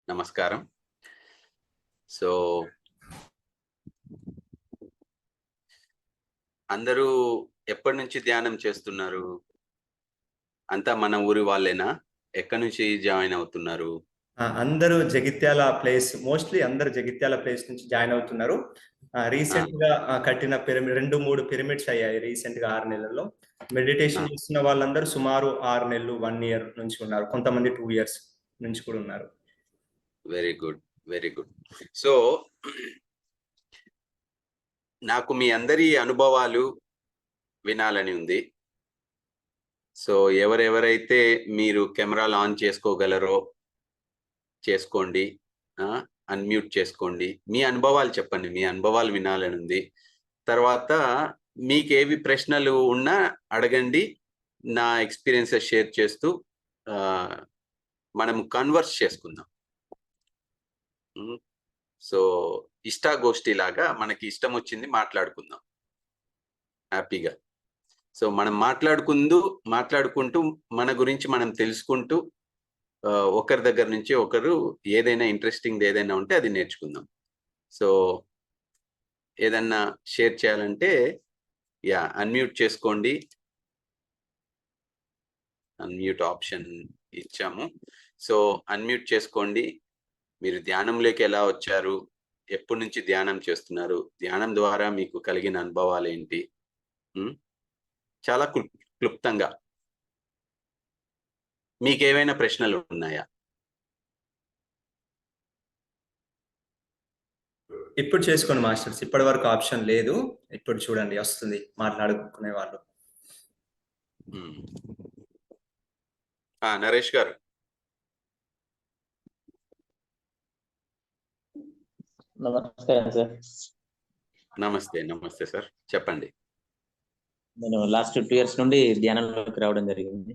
నమస్కారం. సో అందరూ ఎప్పటి నుంచి ధ్యానం చేస్తున్నారు? అంతా మన ఊరి వాళ్ళేనా? ఎక్కడి నుంచి జాయిన్ అవుతున్నారు? అందరూ జగిత్యాల ప్లేస్, మోస్ట్లీ అందరు జగిత్యాల ప్లేస్ నుంచి జాయిన్ అవుతున్నారు. రీసెంట్ గా కట్టిన పిరమిడ్ 2-3 పిరమిడ్స్ అయ్యాయి రీసెంట్ గా 6 నెలల్లో. మెడిటేషన్ చేస్తున్న వాళ్ళందరూ సుమారు 6 నెలలు 1 ఇయర్ నుంచి ఉన్నారు. కొంతమంది 2 ఇయర్స్ నుంచి కూడా ఉన్నారు. Very good, very good. So నాకు మీ అందరి అనుభవాలు వినాలని ఉంది. సో ఎవరెవరైతే మీరు కెమెరాలు ఆన్ చేసుకోగలరో చేసుకోండి, అన్మ్యూట్ చేసుకోండి. మీ అనుభవాలు చెప్పండి, మీ అనుభవాలు వినాలని ఉంది. తర్వాత మీకు ఏవి ప్రశ్నలు ఉన్నా అడగండి, నా ఎక్స్పీరియన్సెస్ షేర్ చేస్తూ మనం కన్వర్స్ చేసుకుందాం. సో ఇష్టాగోష్ఠి లాగా మనకి ఇష్టం వచ్చింది మాట్లాడుకుందాం హ్యాపీగా. సో మనం మాట్లాడుకుంటూ మన గురించి మనం తెలుసుకుంటూ ఒకరి దగ్గర నుంచి ఒకరు ఏదైనా ఇంట్రెస్టింగ్ ఏదైనా ఉంటే అది నేర్చుకుందాం. సో ఏదన్నా షేర్ చేయాలంటే అన్మ్యూట్ చేసుకోండి. అన్మ్యూట్ ఆప్షన్ ఇచ్చాము. సో అన్మ్యూట్ చేసుకోండి. మీరు ధ్యానంలోకి ఎలా వచ్చారు, ఎప్పటి నుంచి ధ్యానం చేస్తున్నారు, ధ్యానం ద్వారా మీకు కలిగిన అనుభవాలు ఏంటి, చాలా క్లుప్తంగా. మీకు ఏవైనా ప్రశ్నలు ఉన్నాయా? ఇప్పుడు చేసుకోండి మాస్టర్స్, ఇప్పటి వరకు ఆప్షన్ లేదు. ఇప్పుడు చూడండి వస్తుంది మాట్లాడుకునే వాళ్ళు. నరేష్ గారు. నమస్కారం సార్. నమస్తే. నమస్తే సార్, చెప్పండి. నేను లాస్ట్ 2 ఇయర్స్ నుండి ధ్యానంలోకి రావడం జరిగింది.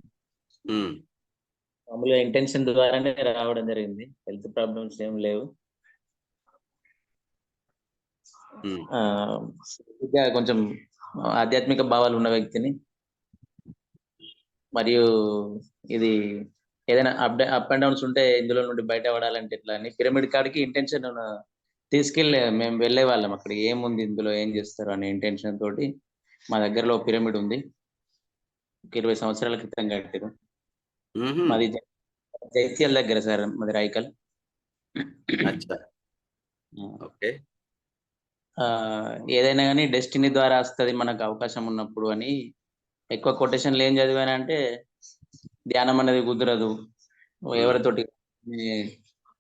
మామూలుగా ఇంటెన్షన్ ద్వారానే రావడం జరిగింది. హెల్త్ ప్రాబ్లమ్స్ ఏం లేవు. కొంచెం ఆధ్యాత్మిక భావాలు ఉన్న వ్యక్తిని, మరియు ఇది ఏదైనా అప్ అండ్ డౌన్స్ ఉంటే ఇందులో నుండి బయట పడాలంటే ఎట్లా అని పిరమిడ్ కాడికి ఇంటెన్షన్ మేము వెళ్ళే వాళ్ళం. అక్కడ ఏముంది, ఇందులో ఏం చేస్తారు అనే ఇంటెన్షన్ తోటి మా దగ్గరలో పిరమిడ్ ఉంది. 20 సంవత్సరాల క్రితం కట్టారు. మాది జైత్యాల దగ్గర సార్, మాది రాయికల్. ఏదైనా కానీ డెస్టినీ ద్వారా వస్తుంది మనకు అవకాశం ఉన్నప్పుడు అని. ఎక్కువ కొటేషన్లు ఏం చదివానంటే ధ్యానం అనేది కుదరదు, ఎవరితోటి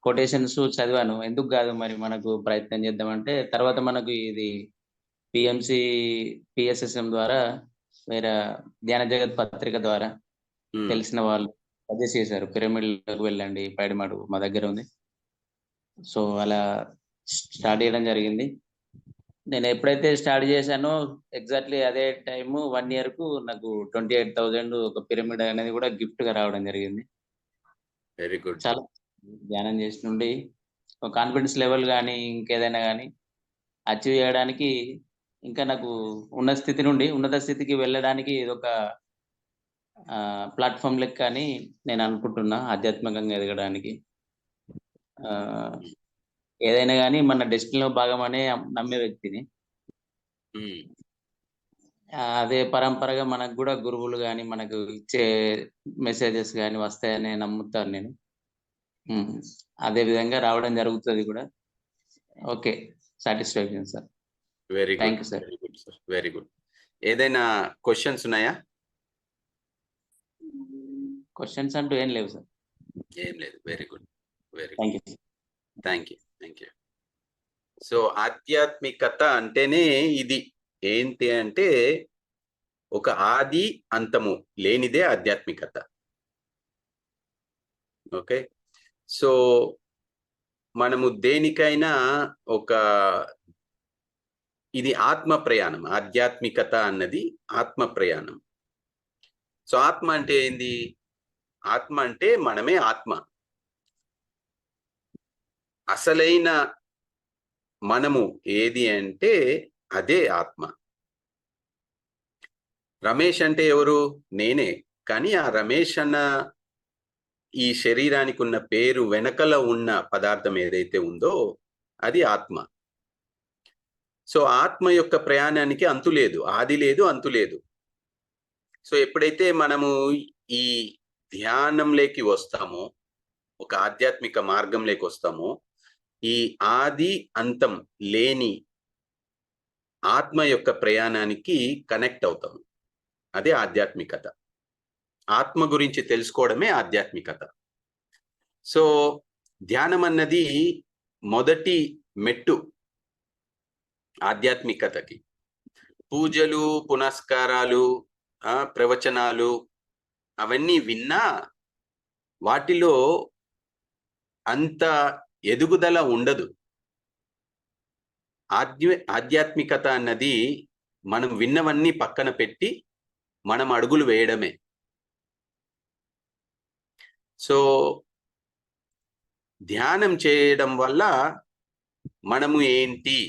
కొటేషన్స్ చదివాను. ఎందుకు కాదు మరి మనకు ప్రయత్నం చేద్దామంటే తర్వాత మనకు ఇది PSSM ద్వారా, వేరే ధ్యాన జగత్ పత్రిక ద్వారా తెలిసిన వాళ్ళు సజెస్ట్ చేశారు, పిరమిడ్లకు వెళ్ళండి, పైడిమాడు మా దగ్గర ఉంది. సో అలా స్టార్ట్ చేయడం జరిగింది. నేను ఎప్పుడైతే స్టార్ట్ చేశానో ఎగ్జాక్ట్లీ అదే టైము 1 ఇయర్ కు నాకు 28,000 ఒక పిరమిడ్ అనేది కూడా గిఫ్ట్ గా రావడం జరిగింది. Very good. చాలా ధ్యానం చేసి నుండి కాన్ఫిడెన్స్ లెవెల్ కానీ ఇంకేదైనా కానీ అచీవ్ చేయడానికి, ఇంకా నాకు ఉన్న స్థితి నుండి ఉన్నత స్థితికి వెళ్ళడానికి ఇది ఒక ప్లాట్ఫామ్ లెక్క అని నేను అనుకుంటున్నా. ఆధ్యాత్మికంగా ఎదగడానికి ఏదైనా కానీ మన డెస్టినీలో భాగం అనే నమ్మే వ్యక్తిని. అదే పరంపరగా మనకు కూడా గురువులు కానీ మనకు ఇచ్చే మెసేజెస్ కానీ వస్తాయని నమ్ముతాను నేను. అదే విధంగా రావడం జరుగుతుంది కూడా. Okay, satisfaction sir. Very good. Thank you sir. Very good sir, very good. ఏదైనా క్వశ్చన్స్ ఉన్నాయా? క్వశ్చన్స్ అంటూ ఏం లేవు సార్. ఏం లేదు. Very good, very thank good. You. Thank you, thank you. So ఆధ్యాత్మికత అంటేనే ఇది. ఏంటి అంటే ఒక ఆది అంతము లేనిదే ఆధ్యాత్మికత. ఓకే, సో మనము దేనికైనా ఇది ఆత్మ ప్రయాణం. ఆధ్యాత్మికత అన్నది ఆత్మ ప్రయాణం. సో ఆత్మ అంటే ఏంది? ఆత్మ అంటే మనమే ఆత్మ. అసలైన మనము ఏది అంటే అదే ఆత్మ. రమేష్ అంటే ఎవరు? నేనే. కానీ ఆ రమేష్ అన్న ఈ శరీరానికి ఉన్న పేరు వెనకల ఉన్న పదార్థం ఏదైతే ఉందో అది ఆత్మ. సో ఆత్మ యొక్క ప్రయాణానికి అంతు లేదు, ఆది లేదు, అంతు లేదు. సో ఎప్పుడైతే మనము ఈ ధ్యానంలోకి వస్తామో, ఒక ఆధ్యాత్మిక మార్గంలోకి వస్తామో, ఈ ఆది అంతం లేని ఆత్మ యొక్క ప్రయాణానికి కనెక్ట్ అవుతాము. అదే ఆధ్యాత్మికత. ఆత్మ గురించి తెలుసుకోవడమే ఆధ్యాత్మికత. సో ధ్యానం అన్నది మొదటి మెట్టు ఆధ్యాత్మికతకి. పూజలు, పునస్కారాలు, ప్రవచనాలు అవన్నీ విన్నా వాటిలో అంత ఎదుగుదల ఉండదు. ఆధ్యాత్మికత అన్నది మనం విన్నవన్నీ పక్కన పెట్టి మనం అడుగులు వేయడమే. సో ధ్యానం చేయడం వల్ల మనము ఏంటి,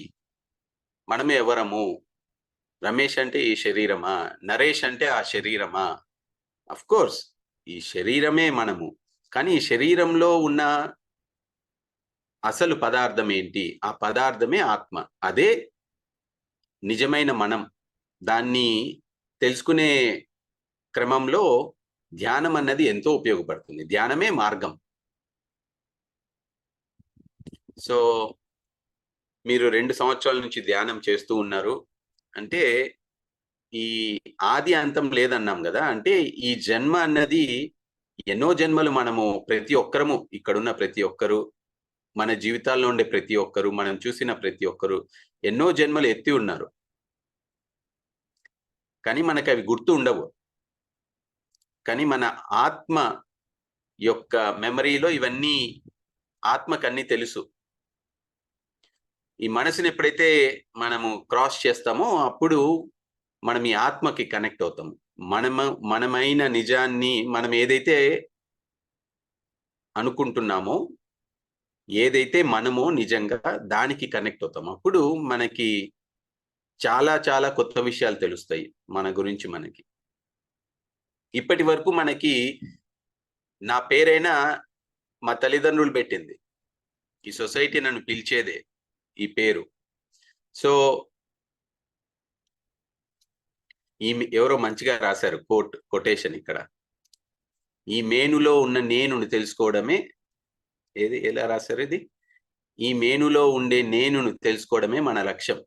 మనము ఎవరము, రమేష్ అంటే ఈ శరీరమా, నరేష్ అంటే ఆ శరీరమా? అఫ్ కోర్స్ ఈ శరీరమే మనము, కానీ ఈ శరీరంలో ఉన్న అసలు పదార్థం ఏంటి? ఆ పదార్థమే ఆత్మ. అదే నిజమైన మనం. దాన్ని తెలుసుకునే క్రమంలో ధ్యానం అన్నది ఎంతో ఉపయోగపడుతుంది. ధ్యానమే మార్గం. సో మీరు 2 సంవత్సరాల నుంచి ధ్యానం చేస్తూ ఉన్నారు అంటే ఈ ఆది అంతం లేదన్నాం కదా. అంటే ఈ జన్మ అన్నది ఎన్నో జన్మలు మనము ప్రతి ఒక్కరము, ఇక్కడున్న ప్రతి ఒక్కరు, మన జీవితాల్లో ఉండే ప్రతి ఒక్కరు, మనం చూసిన ప్రతి ఒక్కరు ఎన్నో జన్మలు ఎత్తి ఉన్నారు. కానీ మనకు అవి గుర్తు ఉండవు. కానీ మన ఆత్మ యొక్క మెమరీలో ఇవన్నీ ఆత్మకన్నీ తెలుసు. ఈ మనసుని ఎప్పుడైతే మనము క్రాస్ చేస్తామో అప్పుడు మనం ఈ ఆత్మకి కనెక్ట్ అవుతాము. మనమైన నిజాన్ని మనం ఏదైతే అనుకుంటున్నామో, ఏదైతే మనమో నిజంగా దానికి కనెక్ట్ అవుతాం. అప్పుడు మనకి చాలా చాలా కొత్త విషయాలు తెలుస్తాయి మన గురించి. మనకి ఇప్పటి వరకు మనకి నా పేరైనా మా తల్లిదండ్రులు పెట్టింది, ఈ సొసైటీ నన్ను పిలిచేదే ఈ పేరు. సో ఎవరో మంచిగా రాశారు కొటేషన్ ఇక్కడ, ఈ మేనులో ఉన్న నేనుని తెలుసుకోవడమే, ఏది ఎలా రాశారు ఇది, ఈ మేనులో ఉండే నేనును తెలుసుకోవడమే మన లక్ష్యం.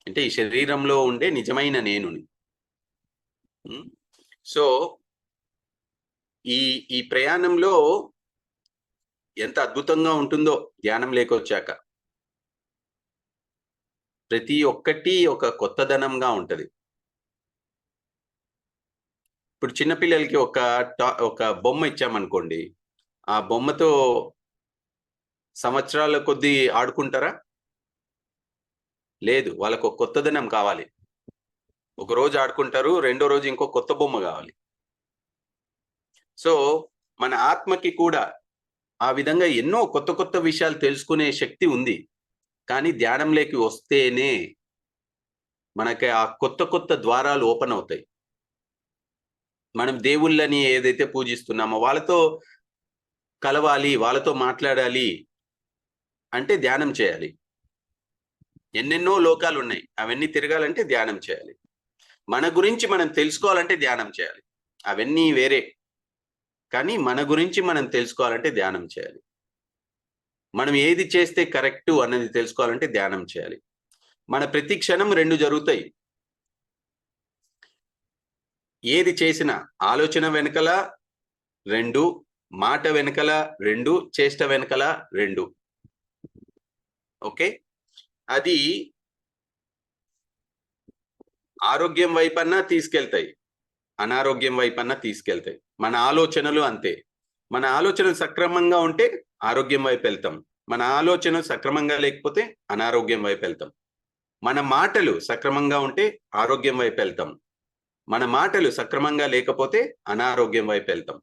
అంటే ఈ శరీరంలో ఉండే నిజమైన నేనుని. సో ఈ ప్రయాణంలో ఎంత అద్భుతంగా ఉంటుందో ధ్యానం లేకొచ్చాక. ప్రతి ఒక్కటి ఒక కొత్తదనంగా ఉంటది. ఇప్పుడు చిన్నపిల్లలకి ఒక బొమ్మ ఇచ్చామనుకోండి, ఆ బొమ్మతో సంవత్సరాల కొద్దీ ఆడుకుంటారా? లేదు, వాళ్ళకు ఒక కొత్తదనం కావాలి. ఒక రోజు ఆడుకుంటారు, రెండో రోజు ఇంకో కొత్త బొమ్మ కావాలి. సో మన ఆత్మకి కూడా ఆ విధంగా ఎన్నో కొత్త కొత్త విషయాలు తెలుసుకునే శక్తి ఉంది. కానీ ధ్యానంలోకి వస్తేనే మనకి ఆ కొత్త కొత్త ద్వారాలు ఓపెన్ అవుతాయి. మనం దేవుళ్ళని ఏదైతే పూజిస్తున్నామో వాళ్ళతో కలవాలి, వాళ్ళతో మాట్లాడాలి అంటే ధ్యానం చేయాలి. ఎన్నెన్నో లోకాలు ఉన్నాయి, అవన్నీ తిరగాలంటే ధ్యానం చేయాలి. మన గురించి మనం తెలుసుకోవాలంటే ధ్యానం చేయాలి. అవన్నీ వేరే, కానీ మన గురించి మనం తెలుసుకోవాలంటే ధ్యానం చేయాలి. మనం ఏది చేస్తే కరెక్టు అన్నది తెలుసుకోవాలంటే ధ్యానం చేయాలి. మన ప్రతి క్షణం 2 జరుగుతాయి. ఏది చేసినా ఆలోచన వెనకల 2, మాట వెనకల 2, చేష్ట వెనకల 2. ఓకే, అది ఆరోగ్యం వైపన్నా తీసుకెళ్తాయి, అనారోగ్యం వైపన్నా తీసుకెళ్తాయి. మన ఆలోచనలు అంతే. మన ఆలోచనలు సక్రమంగా ఉంటే ఆరోగ్యం వైపు వెళ్తాం, మన ఆలోచన సక్రమంగా లేకపోతే అనారోగ్యం వైపు వెళ్తాం. మన మాటలు సక్రమంగా ఉంటే ఆరోగ్యం వైపు వెళ్తాం, మన మాటలు సక్రమంగా లేకపోతే అనారోగ్యం వైపు వెళ్తాం.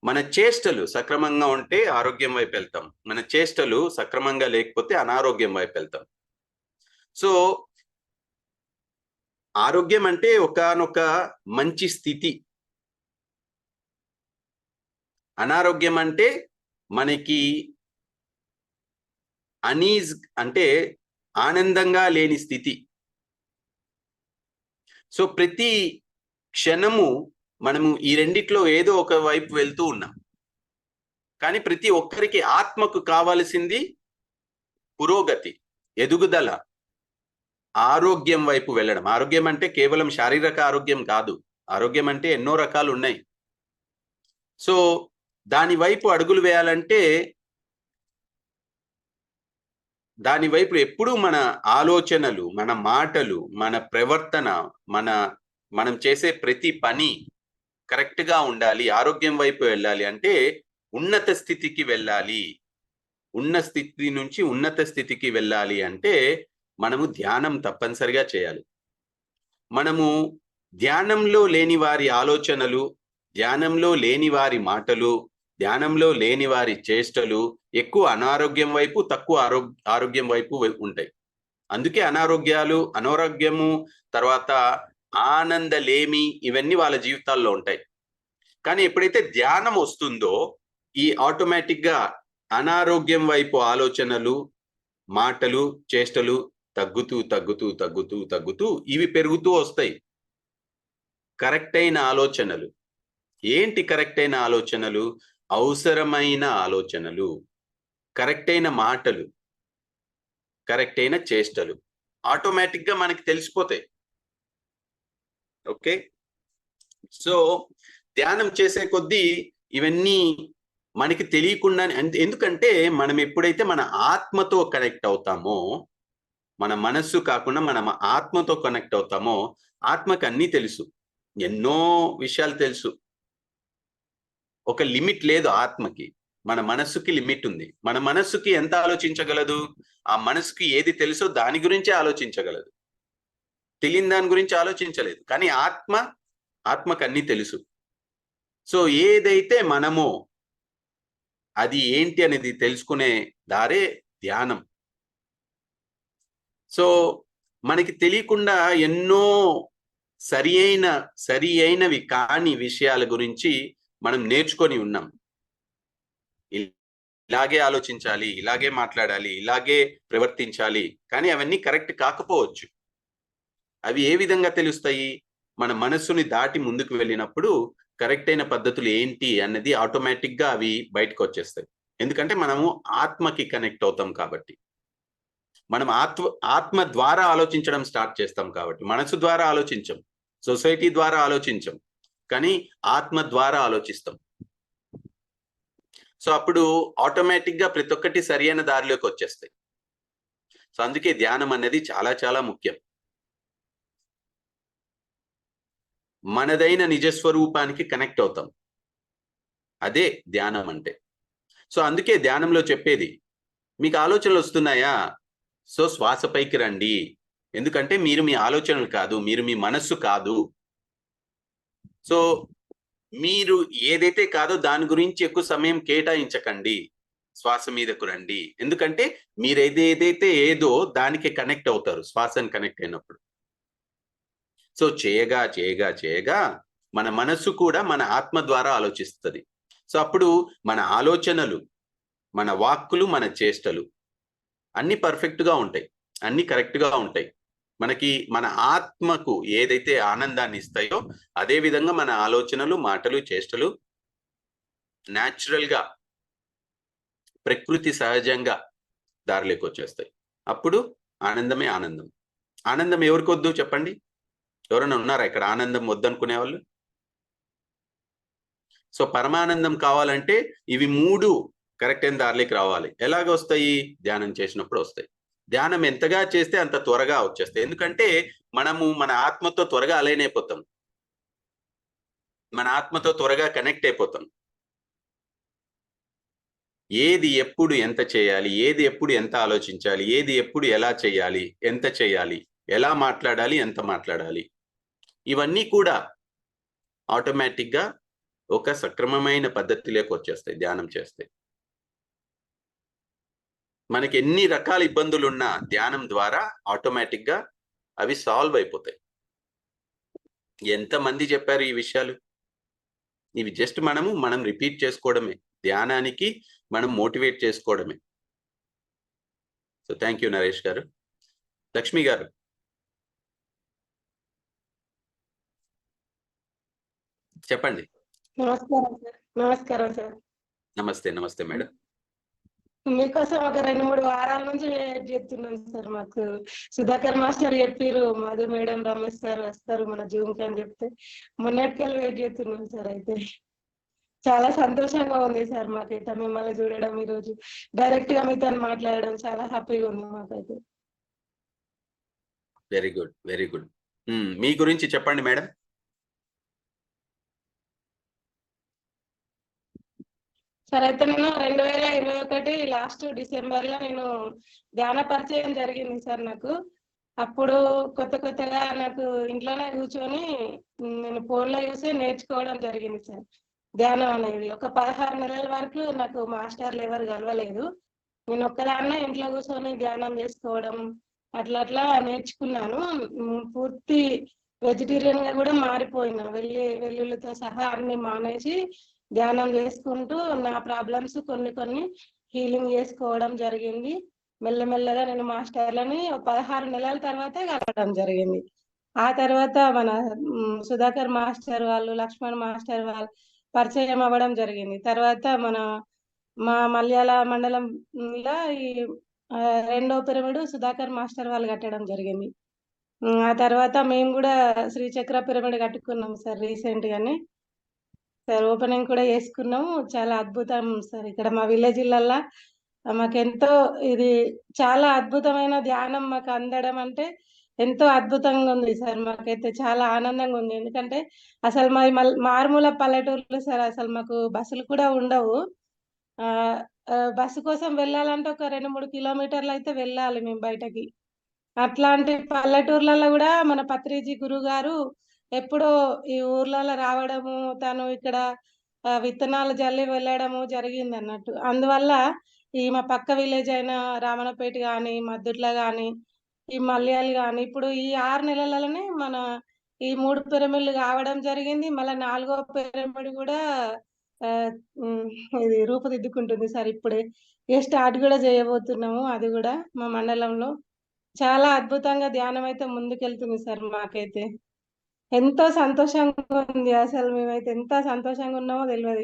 మన చేష్టలు సక్రమంగా ఉంటే ఆరోగ్యం వైపు వెళ్తాం, మన చేష్టలు సక్రమంగా లేకపోతే అనారోగ్యం వైపు వెళ్తాం. సో ఆరోగ్యం అంటే ఒకానొక మంచి స్థితి. అనారోగ్యం అంటే మనకి అనీజ్ అంటే ఆనందంగా లేని స్థితి. సో ప్రతి క్షణము మనము ఈ రెండిట్లో ఏదో ఒక వైపు వెళ్తూ ఉన్నాం. కానీ ప్రతి ఒక్కరికి ఆత్మకు కావాల్సింది పురోగతి, ఎదుగుదల, ఆరోగ్యం వైపు వెళ్ళడం. ఆరోగ్యం అంటే కేవలం శారీరక ఆరోగ్యం కాదు, ఆరోగ్యం అంటే ఎన్నో రకాలు ఉన్నాయి. సో దాని వైపు అడుగులు వేయాలంటే దాని వైపు ఎప్పుడూ మన ఆలోచనలు, మన మాటలు, మన ప్రవర్తన, మనం చేసే ప్రతి పని కరెక్ట్ గా ఉండాలి. ఆరోగ్యం వైపు వెళ్ళాలి అంటే ఉన్నత స్థితికి వెళ్ళాలి. ఉన్న స్థితి నుంచి ఉన్నత స్థితికి వెళ్ళాలి అంటే మనము ధ్యానం తప్పనిసరిగా చేయాలి. మనము ధ్యానంలో లేని వారి ఆలోచనలు, ధ్యానంలో లేని వారి మాటలు, ధ్యానంలో లేని వారి చేష్టలు ఎక్కువ అనారోగ్యం వైపు, తక్కువ ఆరోగ్యం వైపు ఉంటాయి. అందుకే అనారోగ్యము, తర్వాత ఆనందలేమి, ఇవన్నీ వాళ్ళ జీవితాల్లో ఉంటాయి. కానీ ఎప్పుడైతే ధ్యానం వస్తుందో ఈ ఆటోమేటిక్ గా అనారోగ్యం వైపు ఆలోచనలు, మాటలు, చేష్టలు తగ్గుతూ తగ్గుతూ తగ్గుతూ తగ్గుతూ ఇవి పెరుగుతూ వస్తాయి. కరెక్ట్ అయిన ఆలోచనలు. ఏంటి కరెక్ట్ అయిన ఆలోచనలు? అవసరమైన ఆలోచనలు, కరెక్ట్ అయిన మాటలు, కరెక్ట్ అయిన చేష్టలు ఆటోమేటిక్ గా మనకి తెలిసిపోతాయి. ఓకే, సో ధ్యానం చేసే కొద్దీ ఇవన్నీ మనకి తెలియకుండా, ఎందుకంటే మనం ఎప్పుడైతే మన ఆత్మతో కనెక్ట్ అవుతామో, మన మనస్సు కాకుండా మన ఆత్మతో కనెక్ట్ అవుతామో, ఆత్మకి అన్నీ తెలుసు, ఎన్నో విషయాలు తెలుసు. ఒక లిమిట్ లేదు ఆత్మకి, మన మనస్సుకి లిమిట్ ఉంది. మన మనస్సుకి ఎంత ఆలోచించగలదు? ఆ మనస్సుకి ఏది తెలుసో దాని గురించే ఆలోచించగలదు, తెలియని దాని గురించి ఆలోచించలేదు. కానీ ఆత్మకి అన్నీ తెలుసు. సో ఏదైతే మనమో అది ఏంటి అనేది తెలుసుకునే దారే ధ్యానం. సో మనకి తెలియకుండా ఎన్నో సరి అయినవి కాని విషయాల గురించి మనం నేర్చుకొని ఉన్నాం. ఇలాగే ఆలోచించాలి, ఇలాగే మాట్లాడాలి, ఇలాగే ప్రవర్తించాలి, కానీ అవన్నీ కరెక్ట్ కాకపోవచ్చు. అవి ఏ విధంగా తెలుస్తాయి? మన మనస్సుని దాటి ముందుకు వెళ్ళినప్పుడు కరెక్ట్ అయిన పద్ధతులు ఏంటి అన్నది ఆటోమేటిక్ గా అవి బయటకు వచ్చేస్తాయి. ఎందుకంటే మనము ఆత్మకి కనెక్ట్ అవుతాం కాబట్టి, మనం ఆత్మ ద్వారా ఆలోచించడం స్టార్ట్ చేస్తాం కాబట్టి. మనసు ద్వారా ఆలోచించం, సొసైటీ ద్వారా ఆలోచించం, కానీ ఆత్మ ద్వారా ఆలోచిస్తాం. సో అప్పుడు ఆటోమేటిక్ గా ప్రతి ఒక్కటి సరి అయిన దారిలోకి వచ్చేస్తాయి. సో అందుకే ధ్యానం అనేది చాలా చాలా ముఖ్యం. మనదైన నిజస్వరూపానికి కనెక్ట్ అవుతాం, అదే ధ్యానం అంటే. సో అందుకే ధ్యానంలో చెప్పేది, మీకు ఆలోచనలు వస్తున్నాయా? సో శ్వాస పైకి రండి. ఎందుకంటే మీరు మీ ఆలోచనలు కాదు, మీరు మీ మనస్సు కాదు. సో మీరు ఏదైతే కాదో దాని గురించి ఎక్కువ సమయం కేటాయించకండి, శ్వాస మీదకు రండి. ఎందుకంటే మీరు ఏదైతే ఏదో దానికి కనెక్ట్ అవుతారు శ్వాసను కనెక్ట్ అయినప్పుడు. సో చేయగా చేయగా చేయగా మన మనస్సు కూడా మన ఆత్మ ద్వారా ఆలోచిస్తుంది. సో అప్పుడు మన ఆలోచనలు, మన వాక్కులు, మన చేష్టలు అన్ని పర్ఫెక్ట్ గా ఉంటాయి, అన్ని కరెక్ట్ గా ఉంటాయి. మనకి మన ఆత్మకు ఏదైతే ఆనందాన్ని ఇస్తాయో అదే విధంగా మన ఆలోచనలు, మాటలు, చేష్టలు న్యాచురల్ గా, ప్రకృతి సహజంగా దారిలోకి వచ్చేస్తాయి. అప్పుడు ఆనందమే ఆనందం. ఆనందం ఎవరికి వద్దు చెప్పండి? ఎవరైనా ఉన్నారా ఇక్కడ ఆనందం వద్దనుకునే వాళ్ళు? సో పరమానందం కావాలంటే ఇవి మూడు కరెక్ట్ అయిన దారిలోకి రావాలి. ఎలాగ వస్తాయి? ధ్యానం చేసినప్పుడు వస్తాయి. ధ్యానం ఎంతగా చేస్తే అంత త్వరగా వచ్చేస్తాయి. ఎందుకంటే మనము మన ఆత్మతో త్వరగా అలైన్ అయిపోతాం, మన ఆత్మతో త్వరగా కనెక్ట్ అయిపోతాం. ఏది ఎప్పుడు ఎంత చేయాలి, ఏది ఎప్పుడు ఎంత ఆలోచించాలి, ఏది ఎప్పుడు ఎలా చేయాలి, ఎంత చేయాలి, ఎలా మాట్లాడాలి, ఎంత మాట్లాడాలి, ఇవన్నీ కూడా ఆటోమేటిక్ గా ఒక సక్రమమైన పద్ధతిలోకి వచ్చేస్తాయి ధ్యానం చేస్తే. మనకి ఎన్ని రకాల ఇబ్బందులు ఉన్నా ధ్యానం ద్వారా ఆటోమేటిక్ గా అవి సాల్వ్ అయిపోతాయి. ఎంతమంది చెప్పారు ఈ విషయాలు? ఇవి జస్ట్ మనం రిపీట్ చేసుకోవడమే, ధ్యానానికి మనం మోటివేట్ చేసుకోవడమే. సో థ్యాంక్ యూ నరేష్ గారు. లక్ష్మి గారు. చెప్పండి. నమస్కారం సార్. నమస్కారం సార్. నమస్తే. నమస్తే మేడం. మీకోసం ఒక 2-3 వారాల నుంచి వెయిట్ చేస్తున్నాం సార్. మాకు సుధాకర్ మాస్టర్ చెప్పారు, మధు మేడం, రమేష్ సార్ వస్తారు మన జూమ్ కి అని చెప్తే మొన్నటికెళ్ళి వెయిట్ చేస్తున్నాం సార్. అయితే చాలా సంతోషంగా ఉంది సార్ మాకైతే మిమ్మల్ని చూడడం, ఈ రోజు డైరెక్ట్ గా మీతో మాట్లాడడం చాలా హ్యాపీగా ఉంది మాకైతే. Very good, very good. మీ గురించి చెప్పండి మేడం. సార్ అయితే నేను 2021 లాస్ట్ డిసెంబర్ లో నేను ధ్యాన పరిచయం జరిగింది సార్ నాకు. అప్పుడు కొత్తగా నాకు ఇంట్లోనే కూర్చొని నేను ఫోన్ లో చూసి నేర్చుకోవడం జరిగింది సార్ ధ్యానం అనేది. ఒక 16 నెలల వరకు నాకు మాస్టర్లు ఎవరు కలవలేదు. నేను ఒక్కదాన్నే ఇంట్లో కూర్చొని ధ్యానం చేసుకోవడం అట్లా నేర్చుకున్నాను. పూర్తి వెజిటేరియన్ గా కూడా మారిపోయినా, వెల్లుల్లితో సహా అన్ని మానేసి ధ్యానం చేసుకుంటూ నా ప్రాబ్లమ్స్ కొన్ని హీలింగ్ చేసుకోవడం జరిగింది. మెల్లమెల్లగా నేను మాస్టర్లని 16 నెలల తర్వాతే కలవడం జరిగింది. ఆ తర్వాత మన సుధాకర్ మాస్టర్ వాళ్ళు, లక్ష్మణ్ మాస్టర్ వాళ్ళు పరిచయం అవ్వడం జరిగింది. తర్వాత మా మల్యాల మండలంలో ఈ 2వ పిరమిడ్ సుధాకర్ మాస్టర్ వాళ్ళు కట్టడం జరిగింది. ఆ తర్వాత మేము కూడా శ్రీచక్ర పిరమిడ్ కట్టుకున్నాం సార్ రీసెంట్ గానే సార్. ఓపెనింగ్ కూడా చేసుకున్నాము. చాలా అద్భుతం సార్. ఇక్కడ మా విలేజ్లల్లా మాకెంతో ఇది చాలా అద్భుతమైన ధ్యానం మాకు అందడం అంటే ఎంతో అద్భుతంగా ఉంది సార్. మాకైతే చాలా ఆనందంగా ఉంది. ఎందుకంటే అసలు మారుమూల పల్లెటూర్లు సార్. అసలు మాకు బస్సులు కూడా ఉండవు. బస్సు కోసం వెళ్ళాలంటే ఒక 2-3 కిలోమీటర్లు అయితే వెళ్ళాలి మేము బయటకి. అట్లాంటి పల్లెటూర్లలో కూడా మన పత్రిజీ గురువు గారు ఎప్పుడో ఈ ఊర్లలో రావడము, తను ఇక్కడ విత్తనాలు జల్లి వెళ్ళడము జరిగింది అన్నట్టు. అందువల్ల ఈ మా పక్క విలేజ్ అయిన రామనపేట కానీ, మద్దుట్ల కానీ, ఈ మల్యాలు కానీ ఇప్పుడు ఈ 6 నెలలలోనే మన ఈ 3 పిరమిడ్లు కావడం జరిగింది. మళ్ళీ 4వ పిరమిడ్ కూడా ఇది రూపుదిద్దుకుంటుంది సార్. ఇప్పుడే స్టార్ట్ కూడా చేయబోతున్నాము. అది కూడా మా మండలంలో చాలా అద్భుతంగా ధ్యానం అయితే ముందుకెళ్తుంది సార్. మాకైతే ఎంతో సంతోషంగా ఉంది. అసలు మేమైతే ఎంత సంతోషంగా ఉన్నామో తెలియదు.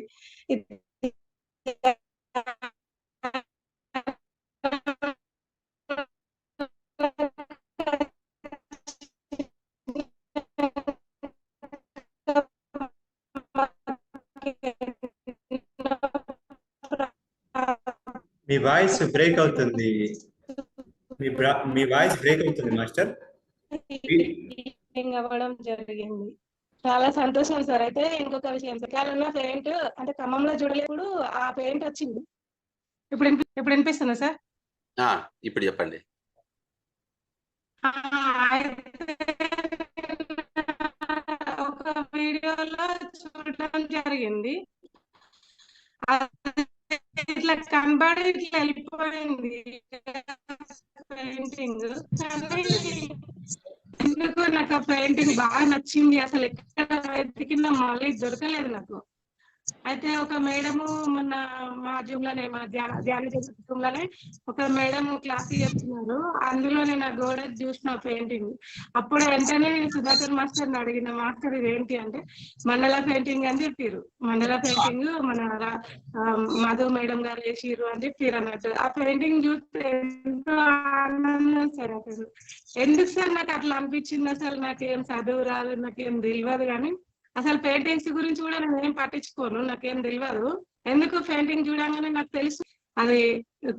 మీ వాయిస్ బ్రేక్ అవుతుంది. మీ వాయిస్ బ్రేక్ అవుతుంది మాస్టర్. అవ్వడం జరిగింది. చాలా సంతోషం సార్. అయితే ఇంకొక విషయం సార్, పెయింట్ అంటే ఖమ్మంలో చూడలేప్పుడు ఆ పెయింట్ వచ్చింది. ఇప్పుడు వినిపిస్తుందా సార్? ఇప్పుడు చెప్పండి. ఒక వీడియోలో చూడడం జరిగింది. ఇట్లా కనబడి ఇట్లా వెళ్ళిపోయింది పెయింటింగ్. కానీ ఎందుకు నాకు ఆ పెయింటింగ్ బాగా నచ్చింది. అసలు ఎక్కడ వెతికినా మళ్ళీ దొరకలేదు నాకు. అయితే ఒక మేడము మొన్న మా జూమ్లోనే, మా ధ్యాన జూమ్లోనే ఒక మేడం క్లాస్ చెప్తున్నారు. అందులో నేను ఆ గోడ చూసిన పెయింటింగ్. అప్పుడు వెంటనే నేను సుధాకర్ మాస్టర్ని అడిగిన, మాస్టర్ ఇదేంటి అంటే మండల పెయింటింగ్ అని చెప్పారు. మండల పెయింటింగ్ మన మధు మేడం గారు చేసిర్రు అని చెప్పారు అన్నట్టు. ఆ పెయింటింగ్ చూస్తే ఎంతో ఆనందం సార్. అసలు ఎందుకు సార్ నాకు అట్లా అనిపించింది? అసలు నాకేం చదువు రాదు, నాకేం తెలియదు. కానీ అసలు పెయింటింగ్స్ గురించి కూడా నేను ఏం పట్టించుకోను, నాకేం తెలియదు. ఎందుకు పెయింటింగ్ చూడగానే నాకు తెలుసు. అది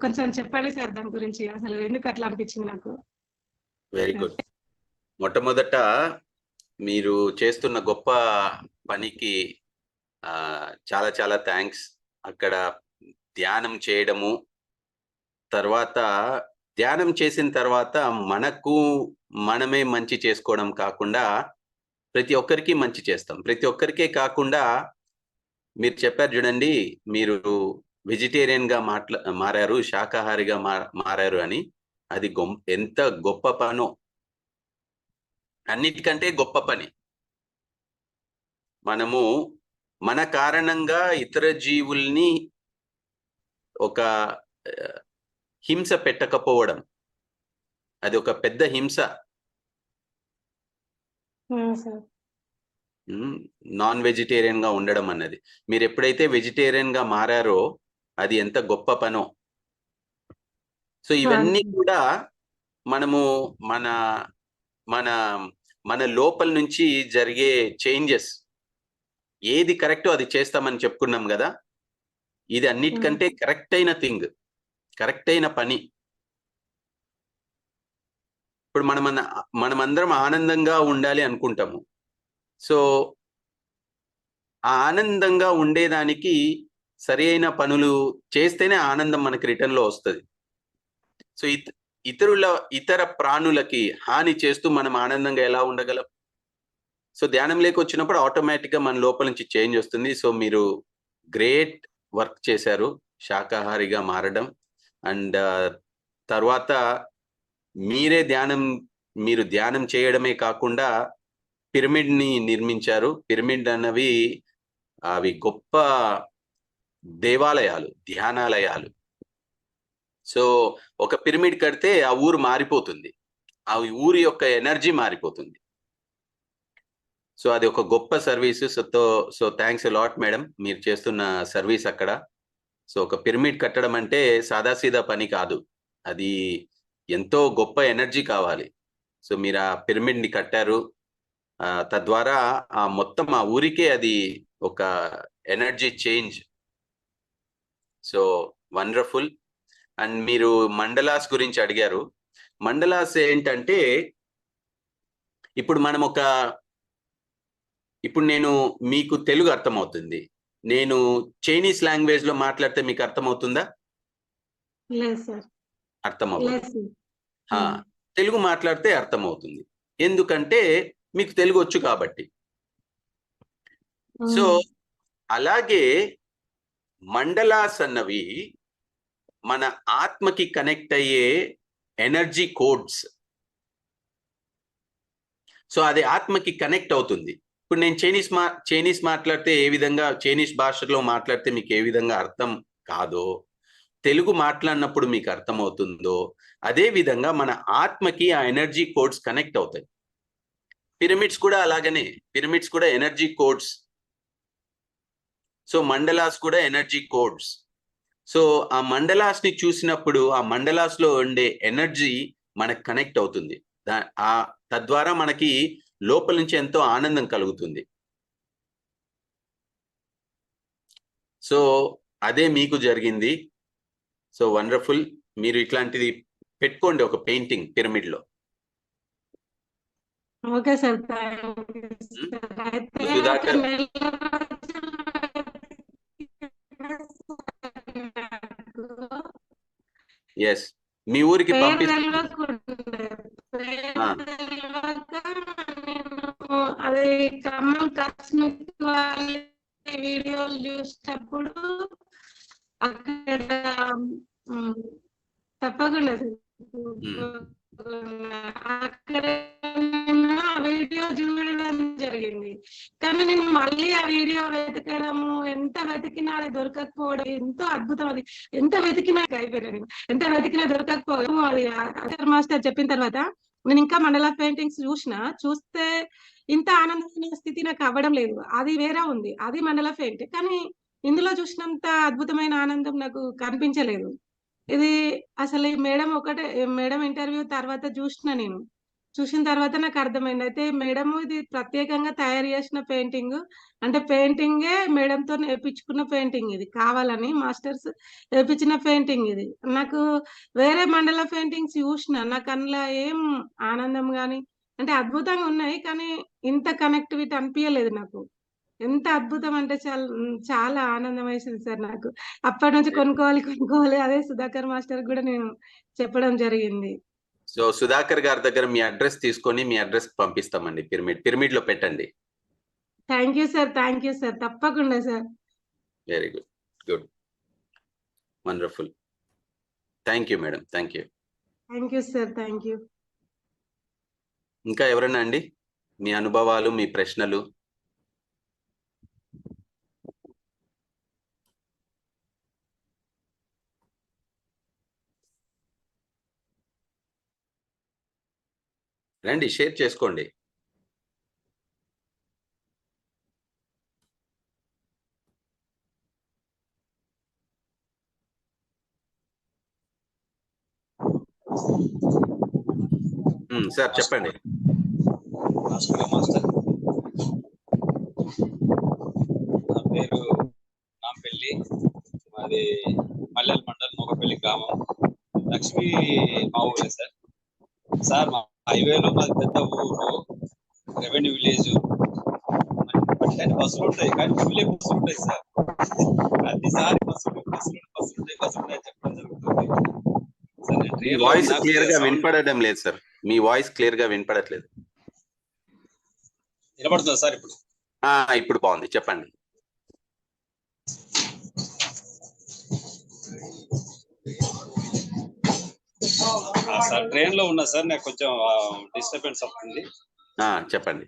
కొంచెం చెప్పండి సార్ దాని గురించి, అసలు ఎందుకు అట్లా అనిపించింది నాకు. Very good. మొట్టమొదట మీరు చేస్తున్న గొప్ప పనికి చాలా చాలా థ్యాంక్స్. అక్కడ ధ్యానం చేయడము, తర్వాత ధ్యానం చేసిన తర్వాత మనకు మనమే మంచి చేసుకోవడం కాకుండా ప్రతి ఒక్కరికి మంచి చేస్తాం. ప్రతి ఒక్కరికే కాకుండా మీరు చెప్పారు చూడండి, మీరు వెజిటేరియన్ గా మారారు, శాకాహారిగా మారారు అని. అది ఎంత గొప్ప పనో, అన్నిటికంటే గొప్ప పని. మనము మన కారణంగా ఇతర జీవుల్ని ఒక హింస పెట్టకపోవడం, అది ఒక పెద్ద హింస. సార్ నాన్ వెజిటేరియన్ గా ఉండడం అన్నది. మీరు ఎప్పుడైతే వెజిటేరియన్ గా మారారో అది ఎంత గొప్ప పనో. సో ఇవన్నీ కూడా మనము మన మన మన లోపల నుంచి జరిగే చేంజెస్, ఏది కరెక్టో అది చేస్తామని చెప్పుకున్నాం కదా. ఇది అన్నిటికంటే కరెక్ట్ అయిన థింగ్, కరెక్ట్ అయిన పని. ఇప్పుడు మనమందరం ఆనందంగా ఉండాలి అనుకుంటాము. సో ఆ ఆనందంగా ఉండేదానికి సరి అయిన పనులు చేస్తేనే ఆనందం మనకి రిటర్న్ లో వస్తుంది. సో ఇతర ప్రాణులకి హాని చేస్తూ మనం ఆనందంగా ఎలా ఉండగలం? సో ధ్యానం వచ్చినప్పుడు ఆటోమేటిక్ గా మన లోపల నుంచి చేంజ్ వస్తుంది. సో మీరు గ్రేట్ వర్క్ చేశారు శాకాహారిగా మారడం. అండ్ తర్వాత మీరు ధ్యానం చేయడమే కాకుండా పిరమిడ్ ని నిర్మించారు. పిరమిడ్ అవి గొప్ప దేవాలయాలు, ధ్యానాలయాలు. సో ఒక పిరమిడ్ కడితే ఆ ఊరు మారిపోతుంది, ఆ ఊరి యొక్క ఎనర్జీ మారిపోతుంది. సో అది ఒక గొప్ప service. So thanks lot madam, మీరు చేస్తున్న సర్వీస్ అక్కడ. సో ఒక పిరమిడ్ కట్టడం అంటే సాదాసీదా పని కాదు, అది ఎంతో గొప్ప ఎనర్జీ కావాలి. సో మీరు ఆ పిరమిడ్ ని కట్టారు, తద్వారా మొత్తం ఆ ఊరికే అది ఒక energy change. So wonderful. And మీరు మండలాస్ గురించి అడిగారు. మండలాస్ ఏంటంటే ఇప్పుడు నేను మీకు తెలుగు అర్థమవుతుంది, నేను చైనీస్ లాంగ్వేజ్ లో మాట్లాడితే మీకు అర్థమవుతుందా? అర్థమవుతుంది. తెలుగు మాట్లాడితే అర్థమవుతుంది, ఎందుకంటే మీకు తెలుగు వచ్చు కాబట్టి. సో అలాగే మండలాస్ అన్నవి మన ఆత్మకి కనెక్ట్ అయ్యే ఎనర్జీ కోడ్స్. సో అది ఆత్మకి కనెక్ట్ అవుతుంది. ఇప్పుడు నేను చైనీస్ మాట్లాడితే ఏ విధంగా, చైనీస్ భాషలో మాట్లాడితే మీకు ఏ విధంగా అర్థం కాదో, తెలుగు మాట్లాడినప్పుడు మీకు అర్థమవుతుందో, అదే విధంగా మన ఆత్మకి ఆ ఎనర్జీ కోడ్స్ కనెక్ట్ అవుతాయి. పిరమిడ్స్ కూడా అలాగనే, పిరమిడ్స్ కూడా ఎనర్జీ కోడ్స్. సో మండలాస్ కూడా ఎనర్జీ కోడ్స్. సో ఆ మండలాస్ ని చూసినప్పుడు ఆ మండలాస్ లో ఉండే ఎనర్జీ మనకు కనెక్ట్ అవుతుంది. తద్వారా మనకి లోపల నుంచి ఎంతో ఆనందం కలుగుతుంది. సో అదే మీకు జరిగింది. So wonderful. మీరు ఇట్లాంటిది పెట్టుకోండి, ఒక పెయింటింగ్ పిరమిడ్ లో. Okay sir. సుధాకర్, ఎస్, మీ ఊరికి పంపిస్తాను. అది ఖమ్మం కాశ్మీర్ వీడియోలు చూసినప్పుడు అక్కడ తప్పకుండా అక్కడ వీడియో చూడడం జరిగింది. కానీ నేను మళ్ళీ ఆ వీడియో వెతకడము, ఎంత వెతికినా అది దొరకకపోవడం ఎంతో అద్భుతం. అది ఎంత వెతికినా అయిపోయాను, ఎంత వెతికినా దొరకకపోవడం. అది మాస్టర్ చెప్పిన తర్వాత నేను ఇంకా మండల పెయింటింగ్స్ చూస్తే ఇంత ఆనందమైన స్థితి నాకు అవ్వడం లేదు. అది వేరే ఉంది, అది మండల పెయింట్. కానీ ఇందులో చూసినంత అద్భుతమైన ఆనందం నాకు కనిపించలేదు. ఇది అసలు ఈ మేడం ఇంటర్వ్యూ తర్వాత చూసిన తర్వాత నాకు అర్థమైంది. అయితే మేడం ఇది ప్రత్యేకంగా తయారు చేసిన పెయింటింగ్, అంటే పెయింటింగే మేడంతో వేయించుకున్న పెయింటింగ్. ఇది కావాలని మాస్టర్స్ వేయించిన పెయింటింగ్. ఇది నాకు వేరే మండల పెయింటింగ్స్ నాకు అందులో ఏం ఆనందం గాని, అంటే అద్భుతంగా ఉన్నాయి, కానీ ఇంత కనెక్టివిటీ అనిపించలేదు నాకు. ఎంత అద్భుతం అంటే చాలా ఆనందం వేసింది సార్ నాకు. అప్పటి నుంచి కొనుక్కోవాలి. అదే సుధాకర్ మాస్టర్ కూడా నేను చెప్పడం జరిగింది. సో సుధాకర్ గారి దగ్గర మీ అడ్రస్ తీసుకొని మీ అడ్రస్ పంపిస్తామండి. పిరమిడ్ లో పెట్టండి. థ్యాంక్ యూ సార్, తప్పకుండా sir. Very good, wonderful. Thank you madam, thank you sir, thank you. ఇంకా ఎవరైనా అండి, మీ అనుభవాలు, మీ ప్రశ్నలు? రండి, షేర్ చేసుకోండి. సార్ చెప్పండి. మాస్టర్, నా పేరు నాంపల్లి, మాది మల్లెల మండలం మొగపల్లి గ్రామం. లక్ష్మి మా ఊరే సార్. సార్ మా హైవేలో మాది పెద్ద ఊరు, రెవెన్యూ విలేజ్. కానీ బస్సులు ఉంటాయి, కానీ ఫుల్లే బస్సులు ఉంటాయి సార్. ప్రతిసారి బస్సులు ఉంటాయి చెప్పడం జరుగుతుంది సార్. మీ వాయిస్ క్లియర్ గా వినపడడం లేదు సార్. మీ వాయిస్ క్లియర్ గా వినపడట్లేదు. వినపడుతుందా సార్ ఇప్పుడు? ఇప్పుడు బాగుంది, చెప్పండి. సార్ ట్రైన్ లో ఉన్నా సార్, నాకు కొంచెం డిస్టర్బెన్స్ అవుతుంది. చెప్పండి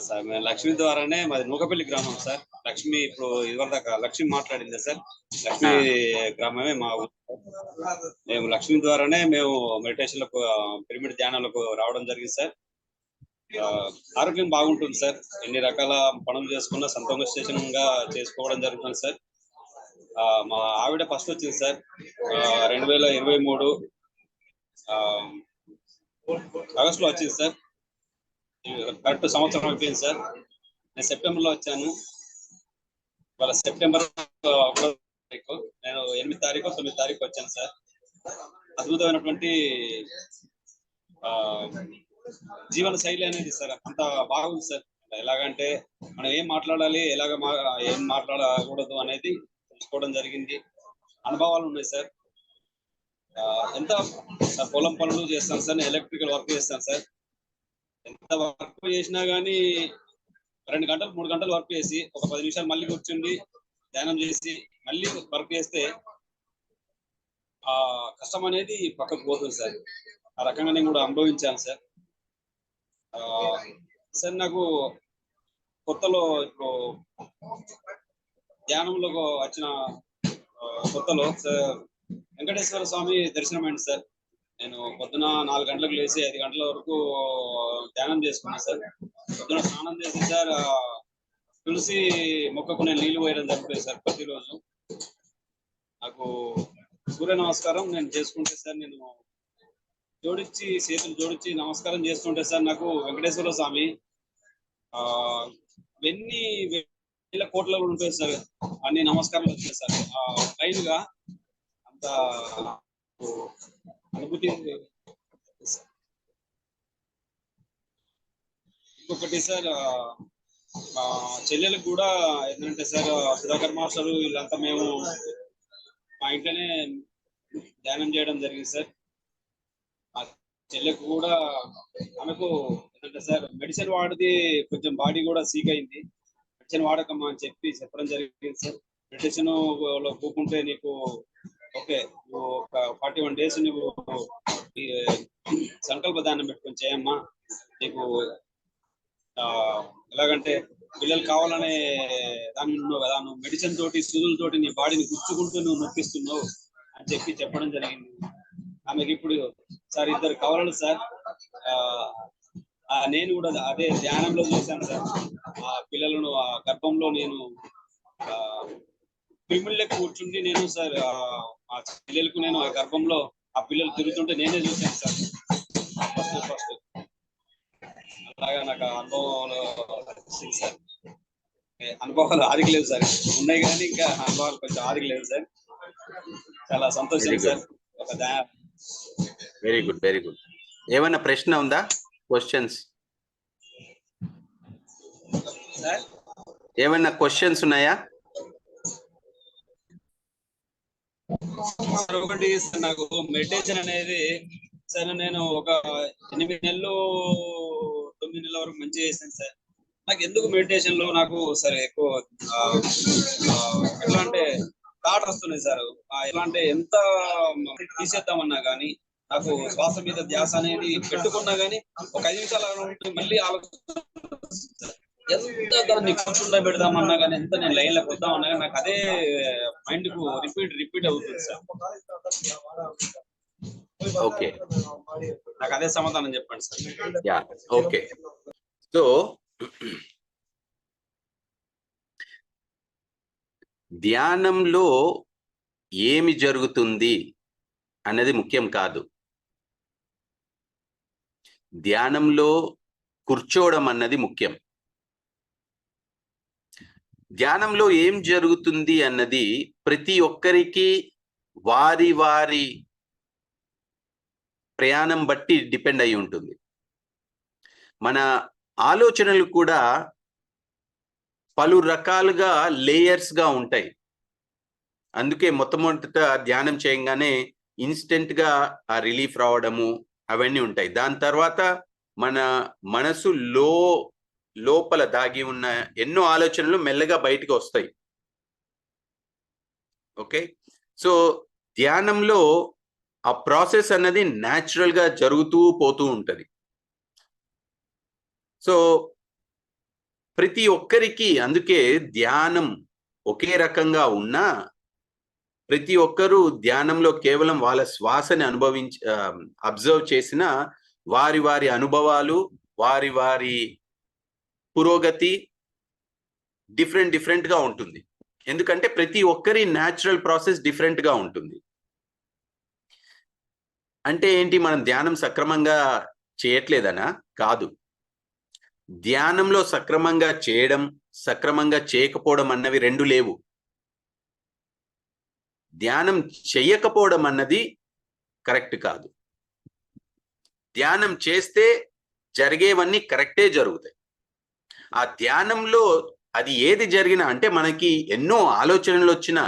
సార్. మేము లక్ష్మి ద్వారానే, మాది నూకపల్లి గ్రామం సార్. లక్ష్మి ఇప్పుడు ఇదివరదాకా లక్ష్మి మాట్లాడింది సార్. లక్ష్మి గ్రామమే మా ఊరు. మేము లక్ష్మి ద్వారానే మేము మెడిటేషన్లకు, పిరమిడ్ ధ్యానాలకు రావడం జరిగింది సార్. ఆరోగ్యం బాగుంటుంది సార్. ఎన్ని రకాల పనులు చేసుకున్నా సంతోషంగా చేసుకోవడం జరుగుతుంది సార్. మా ఆవిడ ఫస్ట్ వచ్చింది సార్ 2023 ఆగస్టులో వచ్చింది సార్. కరెక్ట్ సంవత్సరం అయిపోయింది సార్. నేను సెప్టెంబర్లో వచ్చాను. ఇవాళ సెప్టెంబర్ 1వ తారీఖు, నేను 8 తారీఖు 9 తారీఖు వచ్చాను సార్. అద్భుతమైనటువంటి జీవన శైలి అనేది సార్ అంత బాగుంది సార్. ఎలాగంటే మనం ఏం మాట్లాడాలి, ఏం మాట్లాడకూడదు అనేది తెలుసుకోవడం జరిగింది. అనుభవాలు ఉన్నాయి సార్. ఎంత పొలం పనులు చేస్తాను సార్, నేను ఎలక్ట్రికల్ వర్క్ చేస్తాను సార్. ఎంత వర్క్ చేసినా కానీ 2 గంటలు 3 గంటలు వర్క్ చేసి ఒక 10 నిమిషాలు మళ్ళీ కూర్చుండి ధ్యానం చేసి మళ్ళీ వర్క్ చేస్తే ఆ కష్టం అనేది పక్కకు పోతుంది సార్. ఆ రకంగా నేను కూడా అనుభవించాను సార్. సార్ నాకు కొత్తలో ఇప్పుడు ధ్యానంలో వచ్చిన కొత్తలో సార్ వెంకటేశ్వర స్వామి దర్శనం అయింది సార్. నేను పొద్దున 4 గంటలకు లేచి 5 గంటల వరకు ధ్యానం చేసుకున్నాను సార్. పొద్దున స్నానం చేసి సార్ తులసి మొక్కకు నేను నీళ్లు పోయడం జరుగుతుంది సార్. ప్రతిరోజు నాకు సూర్య నమస్కారం నేను చేసుకుంటే సార్, నేను జోడించి చేతులు జోడించి నమస్కారం చేస్తుంటే సార్ నాకు వెంకటేశ్వర స్వామి ఎన్ని వేల కోట్ల ఉంటాయి సార్, అన్ని నమస్కారాలు వచ్చాయి సార్. లైన్గా అంత అనుభూతి. ఇంకొకటి సార్, మా చెల్లెలకు కూడా ఏంటంటే సార్, సుధాకర్ మాస్టర్ వీళ్ళంతా మేము మా ఇంట్లోనే ధ్యానం చేయడం జరిగింది సార్. మా చెల్లెకు కూడా ఆమెకు ఏంటంటే సార్ మెడిసిన్ వాడిది కొంచెం బాడీ కూడా సీక్ అయింది. మెడిసిన్ వాడకమ్మా అని చెప్పడం జరిగింది సార్. మెడిసిన్ లో కూకుంటే నీకు ఓకే, నువ్వు ఒక 41 days నువ్వు సంకల్ప దానం పెట్టుకొని చేయమ్మా, నీకు ఎలాగంటే పిల్లలు కావాలనే దాన్ని ఉన్నావు కదా, నువ్వు మెడిసిన్ తోటి సూదులతోటి నీ బాడీని గుచ్చుకుంటూ నువ్వు నొప్పిస్తున్నావు అని చెప్పడం జరిగింది. ఆమెకి ఇప్పుడు సార్ 2 కవలలు సార్. నేను కూడా అదే ధ్యానంలో చూశాను సార్. ఆ పిల్లలను ఆ గర్భంలో నేను పిల్లలకు కూర్చుండి నేను సార్ ఆ పిల్లలకు నేను ఆ గర్భంలో ఆ పిల్లలు తిరుగుతుంటే నేనే చూశాను సార్ ఫస్ట్. అలాగా నాకు అనుభవాలు వచ్చింది సార్. అనుభవాలు ఆదిగలేవు సార్, ఉన్నాయి కానీ ఇంకా అనుభవాలు కొంచెం ఆదిగలేవు సార్. చాలా సంతోషం సార్. ఒక వెరీ గుడ్, వెరీ గుడ్. ఏమన్నా ప్రశ్న ఉందా? క్వశ్చన్స్ సార్, ఏమన్నా క్వశ్చన్స్ ఉన్నాయా? ఒకటి నాకు మెడిటేషన్ అనేది సార్, నేను ఒక 8 నెలలు 9 నెలల వరకు మంచిగా చేశాను సార్. నాకు ఎందుకు మెడిటేషన్ లో నాకు సరే ఎక్కువ ఎట్లా అంటే థాట్ వస్తున్నాయి సార్. ఎలా అంటే ఎంత తీసేద్దామన్నా కానీ నాకు శ్వాస మీద ధ్యాస అనేది పెట్టుకున్నా గానీ ఒక 5 నిమిషాలు మళ్ళీ ఆలోచన, ఎంత దాన్ని కూర్చుండా పెడదామన్నా కానీ, ఎంత నేను లైన్ లోకి వద్దామన్నా కానీ నాకు అదే మైండ్ కు రిపీట్ అవుతుంది సార్. ఓకే. నాకు అదే సమాధానం చెప్పండి సార్. Yeah, okay. సో ధ్యానంలో ఏమి జరుగుతుంది అన్నది ముఖ్యం కాదు. ధ్యానంలో కూర్చోవడం అన్నది ముఖ్యం. ధ్యానంలో ఏం జరుగుతుంది అన్నది ప్రతి ఒక్కరికి వారి వారి ప్రయాణం బట్టి డిపెండ్ అయి ఉంటుంది. మన ఆలోచనలు కూడా పలు రకాలుగా లేయర్స్ గా ఉంటాయి. అందుకే మొట్టమొదట ధ్యానం చేయగానే ఇన్స్టెంట్ గా ఆ రిలీఫ్ రావడము అవన్నీ ఉంటాయి. దాని తర్వాత మన మనసు లోపల దాగి ఉన్న ఎన్నో ఆలోచనలు మెల్లగా బయటకు వస్తాయి. ఓకే, సో ధ్యానంలో ఆ ప్రాసెస్ అన్నది న్యాచురల్ గా జరుగుతూ పోతూ ఉంటది. సో ప్రతి ఒక్కరికి అందుకే ధ్యానం ఒకే రకంగా ఉన్నా ప్రతి ఒక్కరూ ధ్యానంలో కేవలం వాళ్ళ శ్వాసని అబ్జర్వ్ చేసిన వారి వారి అనుభవాలు వారి వారి పురోగతి డిఫరెంట్ గా ఉంటుంది. ఎందుకంటే ప్రతి ఒక్కరి న్యాచురల్ ప్రాసెస్ డిఫరెంట్ గా ఉంటుంది. అంటే ఏంటి, మనం ధ్యానం సక్రమంగా చేయట్లేదనా? కాదు. ధ్యానంలో సక్రమంగా చేయడం సక్రమంగా చేయకపోవడం అన్నవి రెండు లేవు. ధ్యానం చెయ్యకపోవడం అన్నది కరెక్ట్ కాదు. ధ్యానం చేస్తే జరిగేవన్నీ కరెక్టే జరుగుతాయి. ఆ ధ్యానంలో అది ఏది జరిగినా అంటే మనకి ఎన్నో ఆలోచనలు వచ్చినా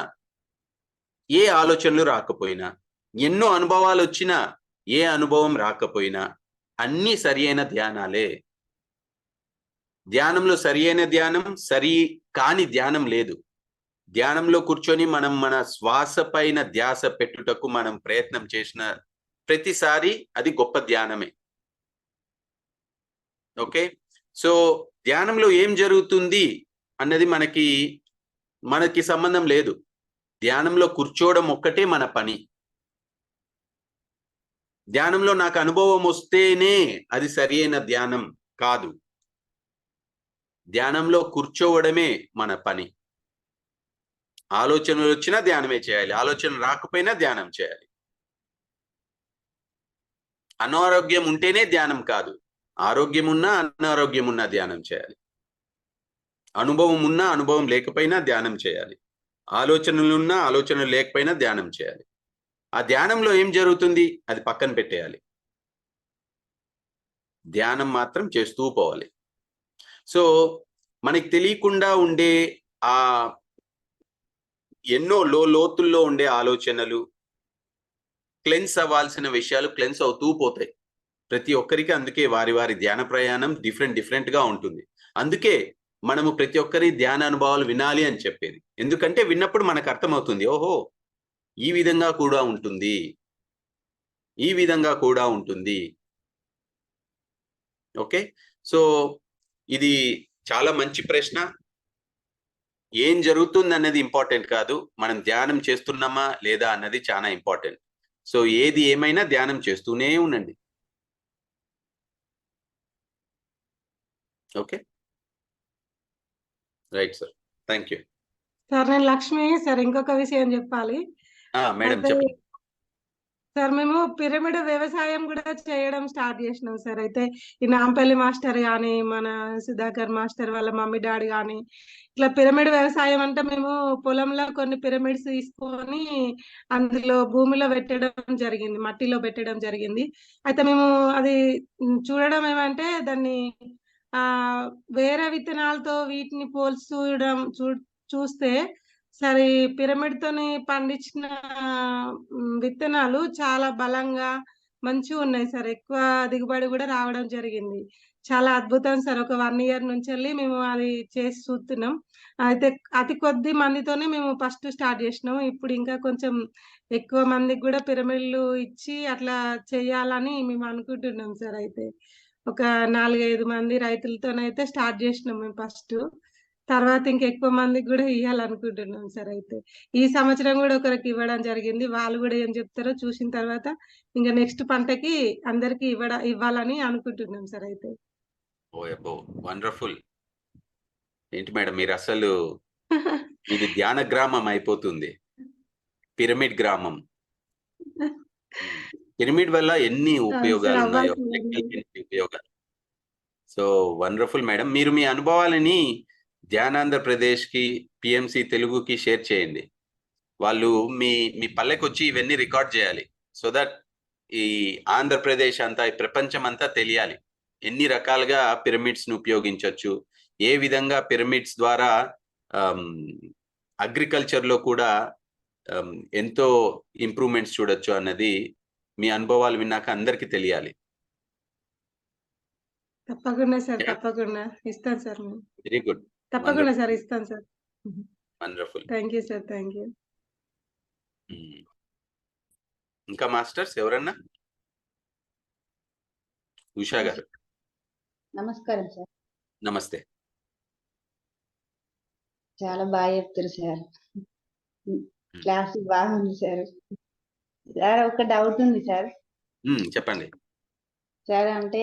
ఏ ఆలోచనలు రాకపోయినా, ఎన్నో అనుభవాలు వచ్చినా ఏ అనుభవం రాకపోయినా అన్నీ సరి అయిన ధ్యానాలే. ధ్యానంలో సరి అయిన ధ్యానం, సరి కాని ధ్యానం లేదు. ధ్యానంలో కూర్చొని మనం మన శ్వాస పైన ధ్యాస పెట్టుటకు మనం ప్రయత్నం చేసిన ప్రతిసారి అది గొప్ప ధ్యానమే. ఓకే, సో ధ్యానంలో ఏం జరుగుతుంది అన్నది మనకి సంబంధం లేదు. ధ్యానంలో కూర్చోవడం ఒక్కటే మన పని. ధ్యానంలో నాకు అనుభవం వస్తేనే అది సరి అయిన ధ్యానం కాదు. ధ్యానంలో కూర్చోవడమే మన పని. ఆలోచనలు వచ్చినా ధ్యానమే చేయాలి, ఆలోచన రాకపోయినా ధ్యానం చేయాలి. అనారోగ్యం ఉంటేనే ధ్యానం కాదు, ఆరోగ్యం ఉన్నా అనారోగ్యం ఉన్నా ధ్యానం చేయాలి. అనుభవం ఉన్నా అనుభవం లేకపోయినా ధ్యానం చేయాలి. ఆలోచనలున్నా ఆలోచనలు లేకపోయినా ధ్యానం చేయాలి. ఆ ధ్యానంలో ఏం జరుగుతుంది అది పక్కన పెట్టేయాలి. ధ్యానం మాత్రం చేస్తూ పోవాలి. సో మనకి తెలియకుండా ఉండే ఆ ఎన్నో లోతుల్లో ఉండే ఆలోచనలు, క్లెన్స్ అవ్వాల్సిన విషయాలు క్లెన్స్ అవుతూ పోతాయి ప్రతి ఒక్కరికి. అందుకే వారి వారి ధ్యాన ప్రయాణం డిఫరెంట్ గా ఉంటుంది. అందుకే మనము ప్రతి ఒక్కరి ధ్యాన అనుభవాలు వినాలి అని చెప్పేది. ఎందుకంటే విన్నప్పుడు మనకు అర్థమవుతుంది, ఓహో ఈ విధంగా కూడా ఉంటుంది, ఈ విధంగా కూడా ఉంటుంది. ఓకే, సో ఇది చాలా మంచి ప్రశ్న. ఏం జరుగుతుంది అన్నది ఇంపార్టెంట్ కాదు, మనం ధ్యానం చేస్తున్నామా లేదా అన్నది చాలా ఇంపార్టెంట్. సో ఏది ఏమైనా ధ్యానం చేస్తూనే ఉండండి. Okay, right sir, thank you sir. నేను లక్ష్మి సార్. ఇంకొక విషయం చెప్పాలి. మేడం, అయితే చెప్పండి. సార్ మేము పిరమిడ్ వ్యవసాయం కూడా చేయడం స్టార్ట్ చేసినాం సార్. అయితే ఈ నాంపల్లి మాస్టర్ కానీ, మన సుధాకర్ మాస్టర్ వాళ్ళ మమ్మీ డాడీ కానీ, ఇట్లా పిరమిడ్ వ్యవసాయం అంటే మేము పొలంలో కొన్ని పిరమిడ్స్ తీసుకొని అందులో భూమిలో పెట్టడం జరిగింది, మట్టిలో పెట్టడం జరిగింది. అయితే మేము అది చూడడం ఏమంటే దాన్ని వేరే విత్తనాలతో వీటిని పోల్చి చూస్తే సరే పిరమిడ్ తోని పండించిన విత్తనాలు చాలా బలంగా మంచిగా ఉన్నాయి సార్. ఎక్కువ దిగుబడి కూడా రావడం జరిగింది. చాలా అద్భుతం సార్. ఒక 1 year నుంచి వెళ్ళి మేము అది చేసి చూస్తున్నాం. అయితే అతి కొద్ది మందితోనే మేము ఫస్ట్ స్టార్ట్ చేసినాం. ఇప్పుడు ఇంకా కొంచెం ఎక్కువ మందికి కూడా పిరమిడ్లు ఇచ్చి అట్లా చేయాలని మేము అనుకుంటున్నాం సార్. అయితే ఒక 4-5 మంది రైతులతోనైతే స్టార్ట్ చేసినాం మేము ఫస్ట్. తర్వాత ఇంకెక్కువ మందికి కూడా ఇవ్వాలనుకుంటున్నాం సార్. అయితే ఈ సంవత్సరం కూడా ఒకరికి ఇవ్వడం జరిగింది. వాళ్ళు కూడా ఏం చెప్తారో చూసిన తర్వాత ఇంక నెక్స్ట్ పంటకి అందరికి ఇవ్వాలని అనుకుంటున్నాం సార్ అయితే. ఓ అబ్బో, వండర్ఫుల్. ఏంటి మేడం మీరు అసలు ఇది ధ్యాన గ్రామం అయిపోతుంది, పిరమిడ్ గ్రామం. పిరమిడ్ వల్ల ఎన్ని ఉపయోగాలు సార్ ఉన్నాయో, అవ్వాల్సింది. ఉపయోగాలు. So wonderful madam. మీరు మీ అనుభవాలని ధ్యానాంధ్రప్రదేశ్ కి, పిఎంసి తెలుగుకి షేర్ చేయండి. వాళ్ళు మీ మీ పల్లెకి వచ్చి ఇవన్నీ రికార్డ్ చేయాలి. సో దట్ ఈ ఆంధ్రప్రదేశ్ అంతా, ఈ ప్రపంచం అంతా తెలియాలి ఎన్ని రకాలుగా పిరమిడ్స్ ను ఉపయోగించవచ్చు, ఏ విధంగా పిరమిడ్స్ ద్వారా అగ్రికల్చర్ లో కూడా ఎంతో ఇంప్రూవ్మెంట్స్ చూడొచ్చు అన్నది మీ అనుభవాలు విన్నాక అందరికీ తెలియాలి. తప్పకుండా సార్, తప్పకుండా ఇస్తాను సార్. వెరీ గుడ్, తప్పకుండా సార్, ఇస్తాను sir. Wonderful. Thank you sir, thank you. ఇంకా మాస్టర్స్ ఎవరన్నా? ఉషా గారు. నమస్కారం సార్. నమస్తే. చాలా బాగా చెప్తారు సార్. క్లాస్ బాగుంది సార్. సార్ ఒక డౌట్ ఉంది సార్. చెప్పండి సార్. అంటే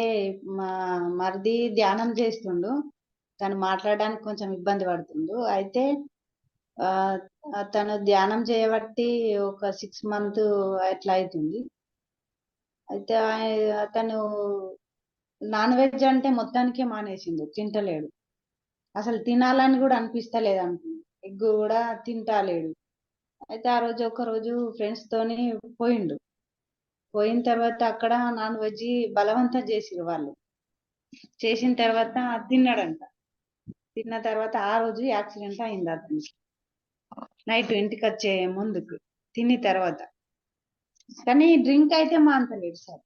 మా మరిది ధ్యానం చేస్తుండు, తను మాట్లాడడానికి కొంచెం ఇబ్బంది పడుతుండు. అయితే తను ధ్యానం చేయబట్టి ఒక 6 months అట్లా అవుతుంది. అయితే అతను నాన్ వెజ్ అంటే మొత్తానికే మానేసిండు, తింటలేడు. అసలు తినాలని కూడా అనిపిస్తలేదు అంటుంది. ఎగ్ కూడా తింటలేడు. అయితే ఆ రోజు ఒక రోజు ఫ్రెండ్స్ తోని పోయిండు. పోయిన తర్వాత అక్కడ నాన్ వెజ్ బలవంతం చేసిరు వాళ్ళు. చేసిన తర్వాత తిన్నాడంట. తిన్న తర్వాత ఆ రోజు యాక్సిడెంట్ అయింది అతనికి. నైట్ ఇంటికి వచ్చే ముందుకు తిని తర్వాత. కానీ డ్రింక్ అయితే మానతలేడు సార్.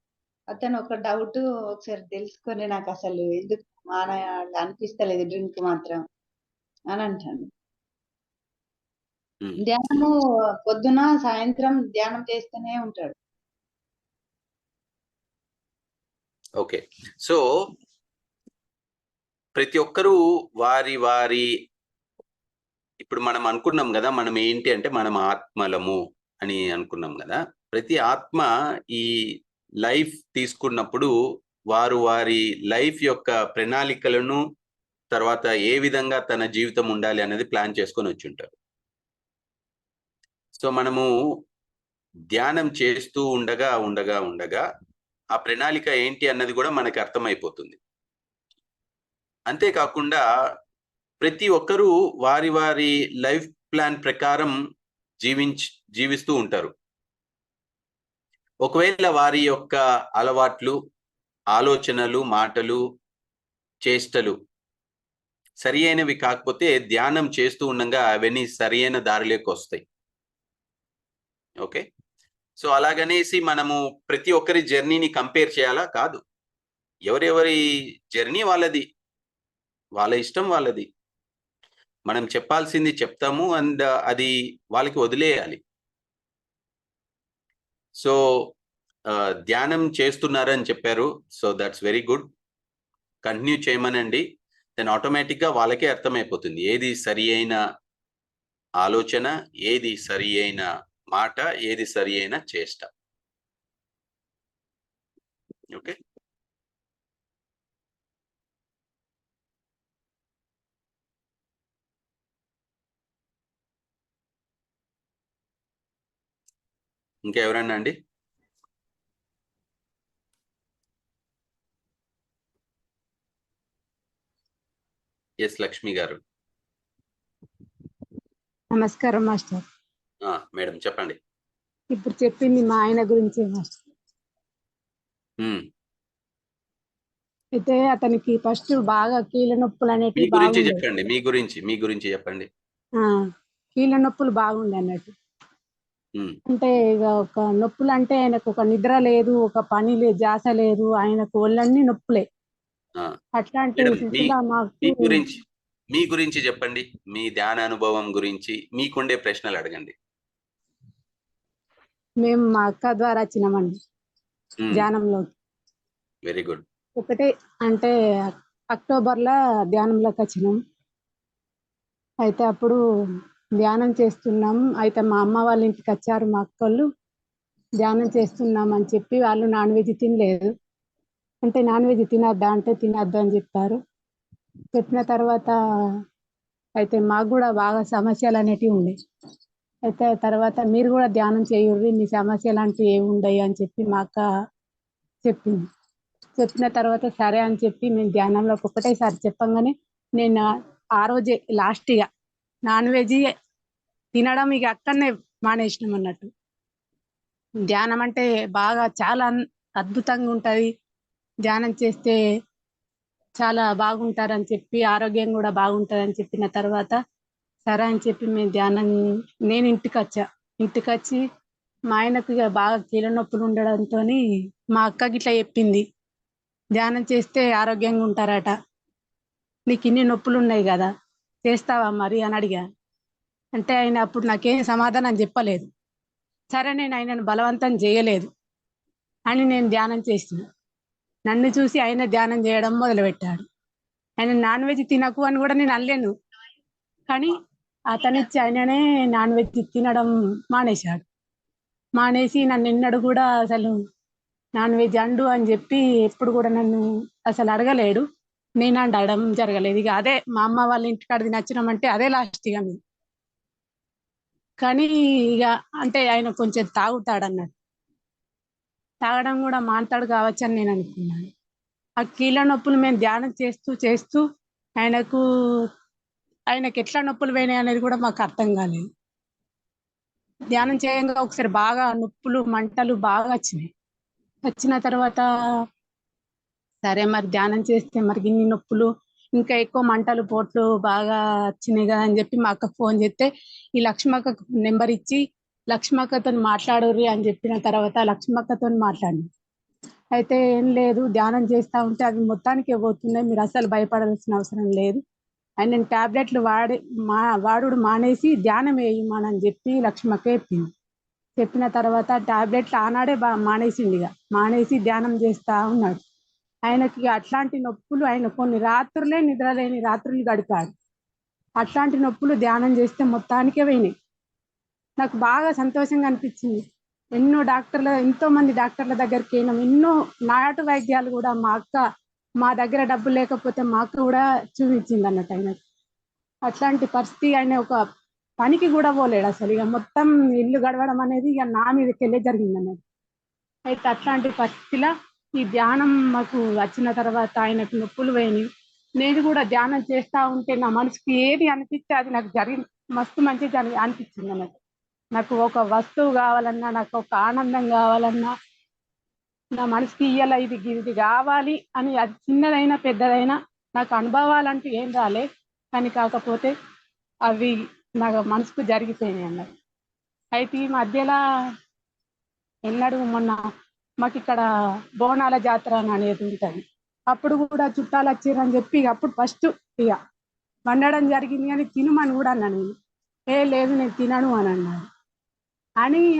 అతను ఒక డౌట్ ఒకసారి తెలుసుకొని నాకు అసలు ఎందుకు అనిపిస్తలేదు డ్రింక్ మాత్రం అని అంటాను. ధ్యానము పొద్దున సాయంత్రం ధ్యానం చేస్తూనే ఉంటాడు. ఓకే. సో ప్రతి ఒక్కరూ వారి వారి, ఇప్పుడు మనం అనుకున్నాం కదా, మనం ఏంటి అంటే మనం ఆత్మలము అని అనుకున్నాం కదా. ప్రతి ఆత్మ ఈ లైఫ్ తీసుకున్నప్పుడు వారు వారి లైఫ్ యొక్క ప్రణాళికలను, తర్వాత ఏ విధంగా తన జీవితం ఉండాలి అనేది ప్లాన్ చేసుకొని వచ్చి ఉంటారు. సో మనము ధ్యానం చేస్తూ ఉండగా ఉండగా ఉండగా ఆ ప్రణాళిక ఏంటి అన్నది కూడా మనకి అర్థమైపోతుంది. అంతేకాకుండా ప్రతి ఒక్కరూ వారి వారి లైఫ్ ప్లాన్ ప్రకారం జీవిస్తూ ఉంటారు. ఒకవేళ వారి యొక్క అలవాట్లు, ఆలోచనలు, మాటలు, చేష్టలు సరి అయినవి కాకపోతే ధ్యానం చేస్తూ ఉండగా అవన్నీ సరి అయిన దారిలోకి వస్తాయి. ఓకే. సో అలాగనేసి మనము ప్రతి ఒక్కరి జర్నీని కంపేర్ చేయాలా? కాదు. ఎవరెవరి జర్నీ వాళ్ళది, వాళ్ళ ఇష్టం వాళ్ళది. మనం చెప్పాల్సింది చెప్తాము, అండ్ అది వాళ్ళకి వదిలేయాలి. సో ధ్యానం చేస్తున్నారని చెప్పారు. So that's very good. Continue చేయమనండి. దెన్ ఆటోమేటిక్గా వాళ్ళకే అర్థమైపోతుంది ఏది సరి అయిన ఆలోచన, ఏది సరి అయిన మాట, ఏది సరి అయిన చేష్ట. ఓకే. ఇంకెవరన్నా అండి? ఎస్ లక్ష్మి గారు. నమస్కారం మాస్టర్. మేడం చెప్పండి. ఇప్పుడు చెప్పింది మా ఆయన గురించి మాస్టర్. అయితే అతనికి ఫస్ట్ బాగా కీళ్ళ నొప్పులు అనేటివి చెప్పండి. మీ గురించి చెప్పండి. కీళ్ళ నొప్పులు బాగుండే అన్నట్టు. అంటే ఇక ఒక నొప్పులు అంటే ఆయనకు ఒక నిద్ర లేదు, ఒక పని లేదు, జాస లేదు, ఆయనకు ఒళ్ళన్నీ నొప్పులే. అట్లాంటి మీ గురించి చెప్పండి. మీ ధ్యాన అనుభవం గురించి మీకుండే ప్రశ్నలు అడగండి. మేము మా అక్క ద్వారా వచ్చినామండి ధ్యానంలో. Very good. ఒకటే అంటే అక్టోబర్లో ధ్యానంలోకి వచ్చినాం. అయితే అప్పుడు ధ్యానం చేస్తున్నాం. అయితే మా అమ్మ వాళ్ళ ఇంటికి వచ్చారు మా అక్కళ్ళు. ధ్యానం చేస్తున్నాం అని చెప్పి వాళ్ళు నాన్ వెజ్ తినలేదు. అంటే నాన్ వెజ్ తినద్దా అంటే తినద్దు అని చెప్పారు. చెప్పిన తర్వాత అయితే మాకు కూడా బాగా సమస్యలు అనేటివి ఉండే. అయితే తర్వాత మీరు కూడా ధ్యానం చేయుర్రి, మీ సమస్యలు అంటూ ఏమి ఉండయి అని చెప్పి మా అక్క చెప్పింది. చెప్పిన తర్వాత సరే అని చెప్పి మేము ధ్యానంలోకి ఒకటేసారి చెప్పంగానే నేను ఆ రోజే లాస్ట్గా నాన్ వెజ్ తినడం ఇక అక్కడనే మానేసినాం అన్నట్టు. ధ్యానం అంటే బాగా చాలా అద్భుతంగా ఉంటది. ధ్యానం చేస్తే చాలా బాగుంటారని చెప్పి, ఆరోగ్యం కూడా బాగుంటుందని చెప్పిన తర్వాత సరే అని చెప్పి మేము నేను ఇంటికి వచ్చి మా ఆయనకు ఇక బాగా కీళ్ళ నొప్పులు ఉండడంతో మా అక్కకి ఇట్లా చెప్పింది, ధ్యానం చేస్తే ఆరోగ్యంగా ఉంటారట, నీకు ఇన్ని నొప్పులు ఉన్నాయి కదా, చేస్తావా మరి అని అడిగా. అంటే ఆయన అప్పుడు నాకేం సమాధానం చెప్పలేదు. సరే నేను ఆయనను బలవంతం చేయలేదు అని నేను ధ్యానం చేసిన. నన్ను చూసి ఆయన ధ్యానం చేయడం మొదలుపెట్టాడు. ఆయన నాన్ వెజ్ తినకు అని కూడా నేను అనలేను, కానీ అతనిచ్చి ఆయననే నాన్ వెజ్ తినడం మానేశాడు. మానేసి నన్ను ఎన్నడూ కూడా అసలు నాన్ వెజ్ అండు అని చెప్పి ఎప్పుడు కూడా నన్ను అసలు అడగలేడు. నేను అడగడం జరగలేదు. ఇక అదే మా అమ్మ వాళ్ళ ఇంటికాడికి నచ్చినామంటే అదే లాస్ట్ ఇక మేము. కానీ ఇక అంటే ఆయన కొంచెం తాగుతాడు అన్నట్టు, తాగడం కూడా మానతాడు కావచ్చు అని నేను అనుకున్నాను. ఆ కీళ్ళ నొప్పులు మేము ధ్యానం చేస్తూ ఆయనకి ఎట్లా నొప్పులు పోయినాయి అనేది కూడా మాకు అర్థం కాలేదు. ధ్యానం చేయంగా ఒకసారి బాగా నొప్పులు మంటలు బాగా వచ్చినాయి. వచ్చిన తర్వాత సరే మరి ధ్యానం చేస్తే మరి ఇన్ని నొప్పులు ఇంకా ఎక్కువ మంటలు పోట్లు బాగా వచ్చినాయి కదా అని చెప్పి మా అక్కకు ఫోన్ చేస్తే ఈ లక్ష్మక్క నెంబర్ ఇచ్చి లక్ష్మక్కతో మాట్లాడుర్రి అని చెప్పిన తర్వాత లక్ష్మక్కతో మాట్లాడి, అయితే ఏం లేదు ధ్యానం చేస్తా ఉంటే అవి మొత్తానికి పోతున్నాయి, మీరు అసలు భయపడాల్సిన అవసరం లేదు, ఆయన టాబ్లెట్లు వాడు మానేసి ధ్యానం వేయమని చెప్పి లక్ష్మక్క చెప్పింది. చెప్పిన తర్వాత టాబ్లెట్లు ఆనాడే మానేసింది. ఇక మానేసి ధ్యానం చేస్తా ఉన్నాడు. ఆయనకి అట్లాంటి నొప్పులు ఆయన కొన్ని రాత్రులే నిద్రలేని రాత్రులు గడిపాడు. అట్లాంటి నొప్పులు ధ్యానం చేస్తే మొత్తానికే పోయినాయి. నాకు బాగా సంతోషంగా అనిపించింది. ఎంతో మంది డాక్టర్ల దగ్గరికి వెళ్ళినాం. ఎన్నో నాటు వైద్యాలు కూడా మా దగ్గర డబ్బులు లేకపోతే మా అక్క కూడా చూపించింది అన్నట్టు. ఆయనకు అట్లాంటి పరిస్థితి, ఆయన ఒక పనికి కూడా పోలేడు అసలు. ఇక మొత్తం ఇల్లు గడవడం అనేది ఇక నా మీదకి వెళ్ళే జరిగింది అన్నట్టు. అయితే అట్లాంటి పరిస్థితిలో ఈ ధ్యానం మాకు వచ్చిన తర్వాత ఆయనకు నొప్పులు పోయినాయి. నేను కూడా ధ్యానం చేస్తా ఉంటే నా మనసుకి ఏది అనిపిస్తే అది నాకు మస్తు మంచిగా అనిపించింది అన్నట్టు. నాకు ఒక వస్తువు కావాలన్నా, నాకు ఒక ఆనందం కావాలన్నా, నా మనసుకి ఇయ్యాల ఇది కావాలి అని, అది చిన్నదైనా పెద్దదైనా నాకు అనుభవాలంటూ ఏం రాలే, కానీ కాకపోతే అవి నాకు మనసుకు జరిగిపోయినాయి అన్నట్టు. అయితే ఈ మధ్యలో మొన్న మాకు ఇక్కడ బోనాల జాతర అనేది ఉంటుంది. అప్పుడు కూడా చుట్టాలు వచ్చిర్రని చెప్పి అప్పుడు ఫస్ట్ ఇక వండడం జరిగింది. కానీ తినమని కూడా అన్నాను నేను. లేదు నేను తినను అని అన్నాడు.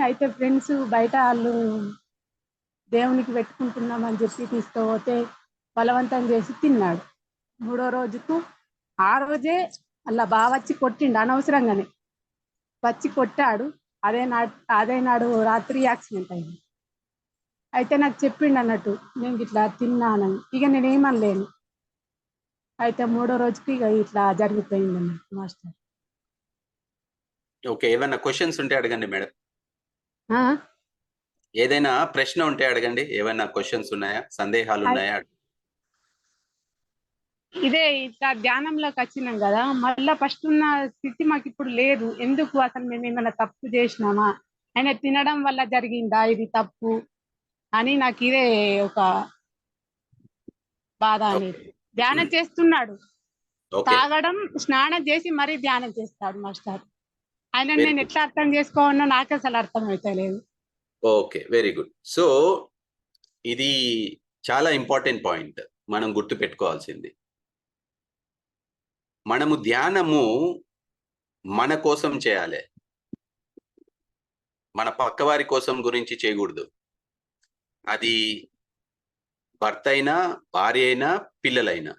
అయితే ఫ్రెండ్స్ బయట వాళ్ళు దేవునికి పెట్టుకుంటున్నామని చెప్పి తీసుకుపోతే బలవంతం చేసి తిన్నాడు. 3వ రోజుకు ఆ రోజే అలా బాగా వచ్చి కొట్టిండు అనవసరంగానే వచ్చి కొట్టాడు. అదే నాడు రాత్రి యాక్సిడెంట్ అయింది. అయితే నాకు చెప్పిండు అన్నట్టు నేను ఇట్లా తిన్నానని. ఇక నేనేమనలేను. అయితే 3వ రోజుకి ఇక ఇట్లా జరిగిపోయింది అన్నట్టు మాస్టర్. ఓకే, ఏమైనా క్వశ్చన్స్ ఉంటే అడగండి మేడం. ఏదైనా ప్రశ్న ఉంటే అడగండి. ఏమైనా క్వశ్చన్స్ ఉన్నాయా, సందేహాలు ఉన్నాయా? ఇదే ఇట్లా ధ్యానంలోకి వచ్చినాం కదా, మళ్ళా ఫస్ట్ ఉన్న స్థితి మాకు ఇప్పుడు లేదు. ఎందుకు అసలు మేము ఏమైనా తప్పు చేసినామా, ఆయన తినడం వల్ల జరిగిందా ఇది తప్పు అని నాకు ఇదే ఒక బాధ అనేది. ధ్యానం చేస్తున్నాడు, తాగడం స్నానం చేసి మరీ ధ్యానం చేస్తాడు మాస్టర్. ఆయన నేను ఎట్లా అర్థం చేసుకోవాలో నాకు అసలు అర్థం అవుతలేదు. Okay, very good. సో ఇది చాలా ఇంపార్టెంట్ పాయింట్ మనం గుర్తు పెట్టుకోవాల్సింది. మనము ధ్యానము మన కోసం చేయాలి, మన పక్కవారి కోసం గురించి చేయకూడదు. అది భర్త అయినా, భార్య అయినా, పిల్లలైనా.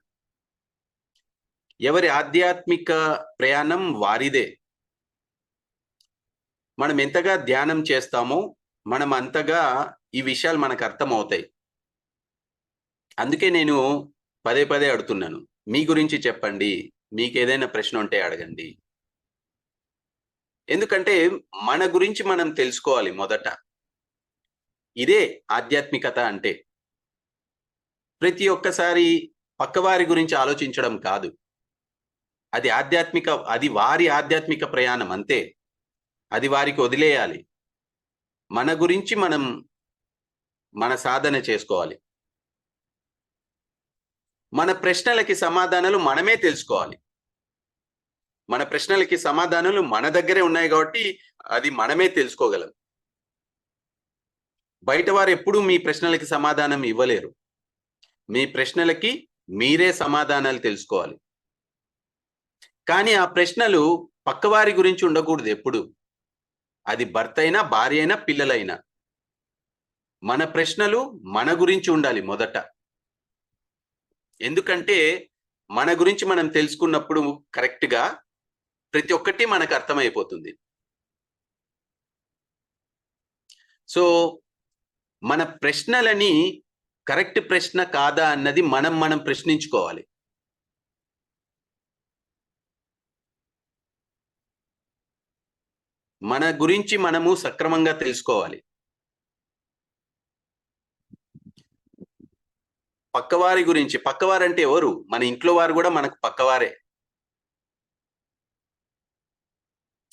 ఎవరి ఆధ్యాత్మిక ప్రయాణం వారిదే. మనం ఎంతగా ధ్యానం చేస్తామో మనం అంతగా ఈ విషయాలు మనకు అర్థమవుతాయి. అందుకే నేను పదే పదే అడుగుతున్నాను, మీ గురించి చెప్పండి, మీకు ఏదైనా ప్రశ్న ఉంటే అడగండి. ఎందుకంటే మన గురించి మనం తెలుసుకోవాలి మొదట. ఇదే ఆధ్యాత్మికత అంటే. ప్రతి ఒక్కసారి పక్కవారి గురించి ఆలోచించడం కాదు. అది వారి ఆధ్యాత్మిక ప్రయాణం అంతే. అది వారికి వదిలేయాలి. మన గురించి మనం మన సాధన చేసుకోవాలి. మన ప్రశ్నలకి సమాధానాలు మనమే తెలుసుకోవాలి. మన ప్రశ్నలకి సమాధానాలు మన దగ్గరే ఉన్నాయి కాబట్టి అది మనమే తెలుసుకోగలం. బయట వారు ఎప్పుడూ మీ ప్రశ్నలకి సమాధానం ఇవ్వలేరు. మీ ప్రశ్నలకి మీరే సమాధానాలు తెలుసుకోవాలి. కానీ ఆ ప్రశ్నలు పక్కవారి గురించి ఉండకూడదు ఎప్పుడు. అది భర్త అయినా, భార్య అయినా, పిల్లలైనా. మన ప్రశ్నలు మన గురించి ఉండాలి మొదట. ఎందుకంటే మన గురించి మనం తెలుసుకున్నప్పుడు కరెక్ట్గా ప్రతి ఒక్కటి మనకు అర్థమైపోతుంది. సో మన ప్రశ్నలని కరెక్ట్ ప్రశ్న కాదా అన్నది మనం ప్రశ్నించుకోవాలి. మన గురించి మనము సక్రమంగా తెలుసుకోవాలి. పక్కవారి గురించి, పక్కవారంటే ఎవరు? మన ఇంట్లో వారు కూడా మనకు పక్కవారే.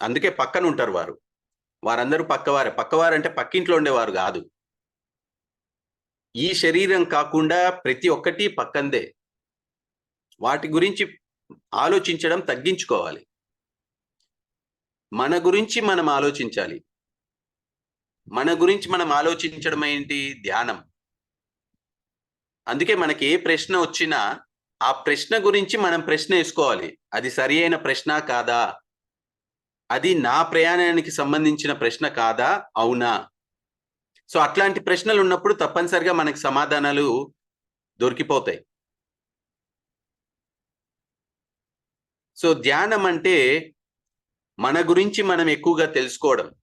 అందుకే పక్కన ఉంటారు వారు. వారందరూ పక్కవారే. పక్కవారంటే పక్కింట్లో ఉండేవారు కాదు. ఈ శరీరం కాకుండా ప్రతి ఒక్కటి పక్కందే. వాటి గురించి ఆలోచించడం తగ్గించుకోవాలి. మన గురించి మనం ఆలోచించాలి. మన గురించి మనం ఆలోచించడం ఏంటి? ధ్యానం. అందుకే మనకి ఏ ప్రశ్న వచ్చినా ఆ ప్రశ్న గురించి మనం ప్రశ్న వేసుకోవాలి. అది సరి అయిన ప్రశ్న కాదా? అది నా ప్రయాణానికి సంబంధించిన ప్రశ్న కాదా? అవునా? సో అట్లాంటి ప్రశ్నలు ఉన్నప్పుడు తప్పనిసరిగా మనకి సమాధానాలు దొరికిపోతాయి. సో ధ్యానం అంటే మన గురించి మనం ఎక్కువగా తెలుసుకోవడం.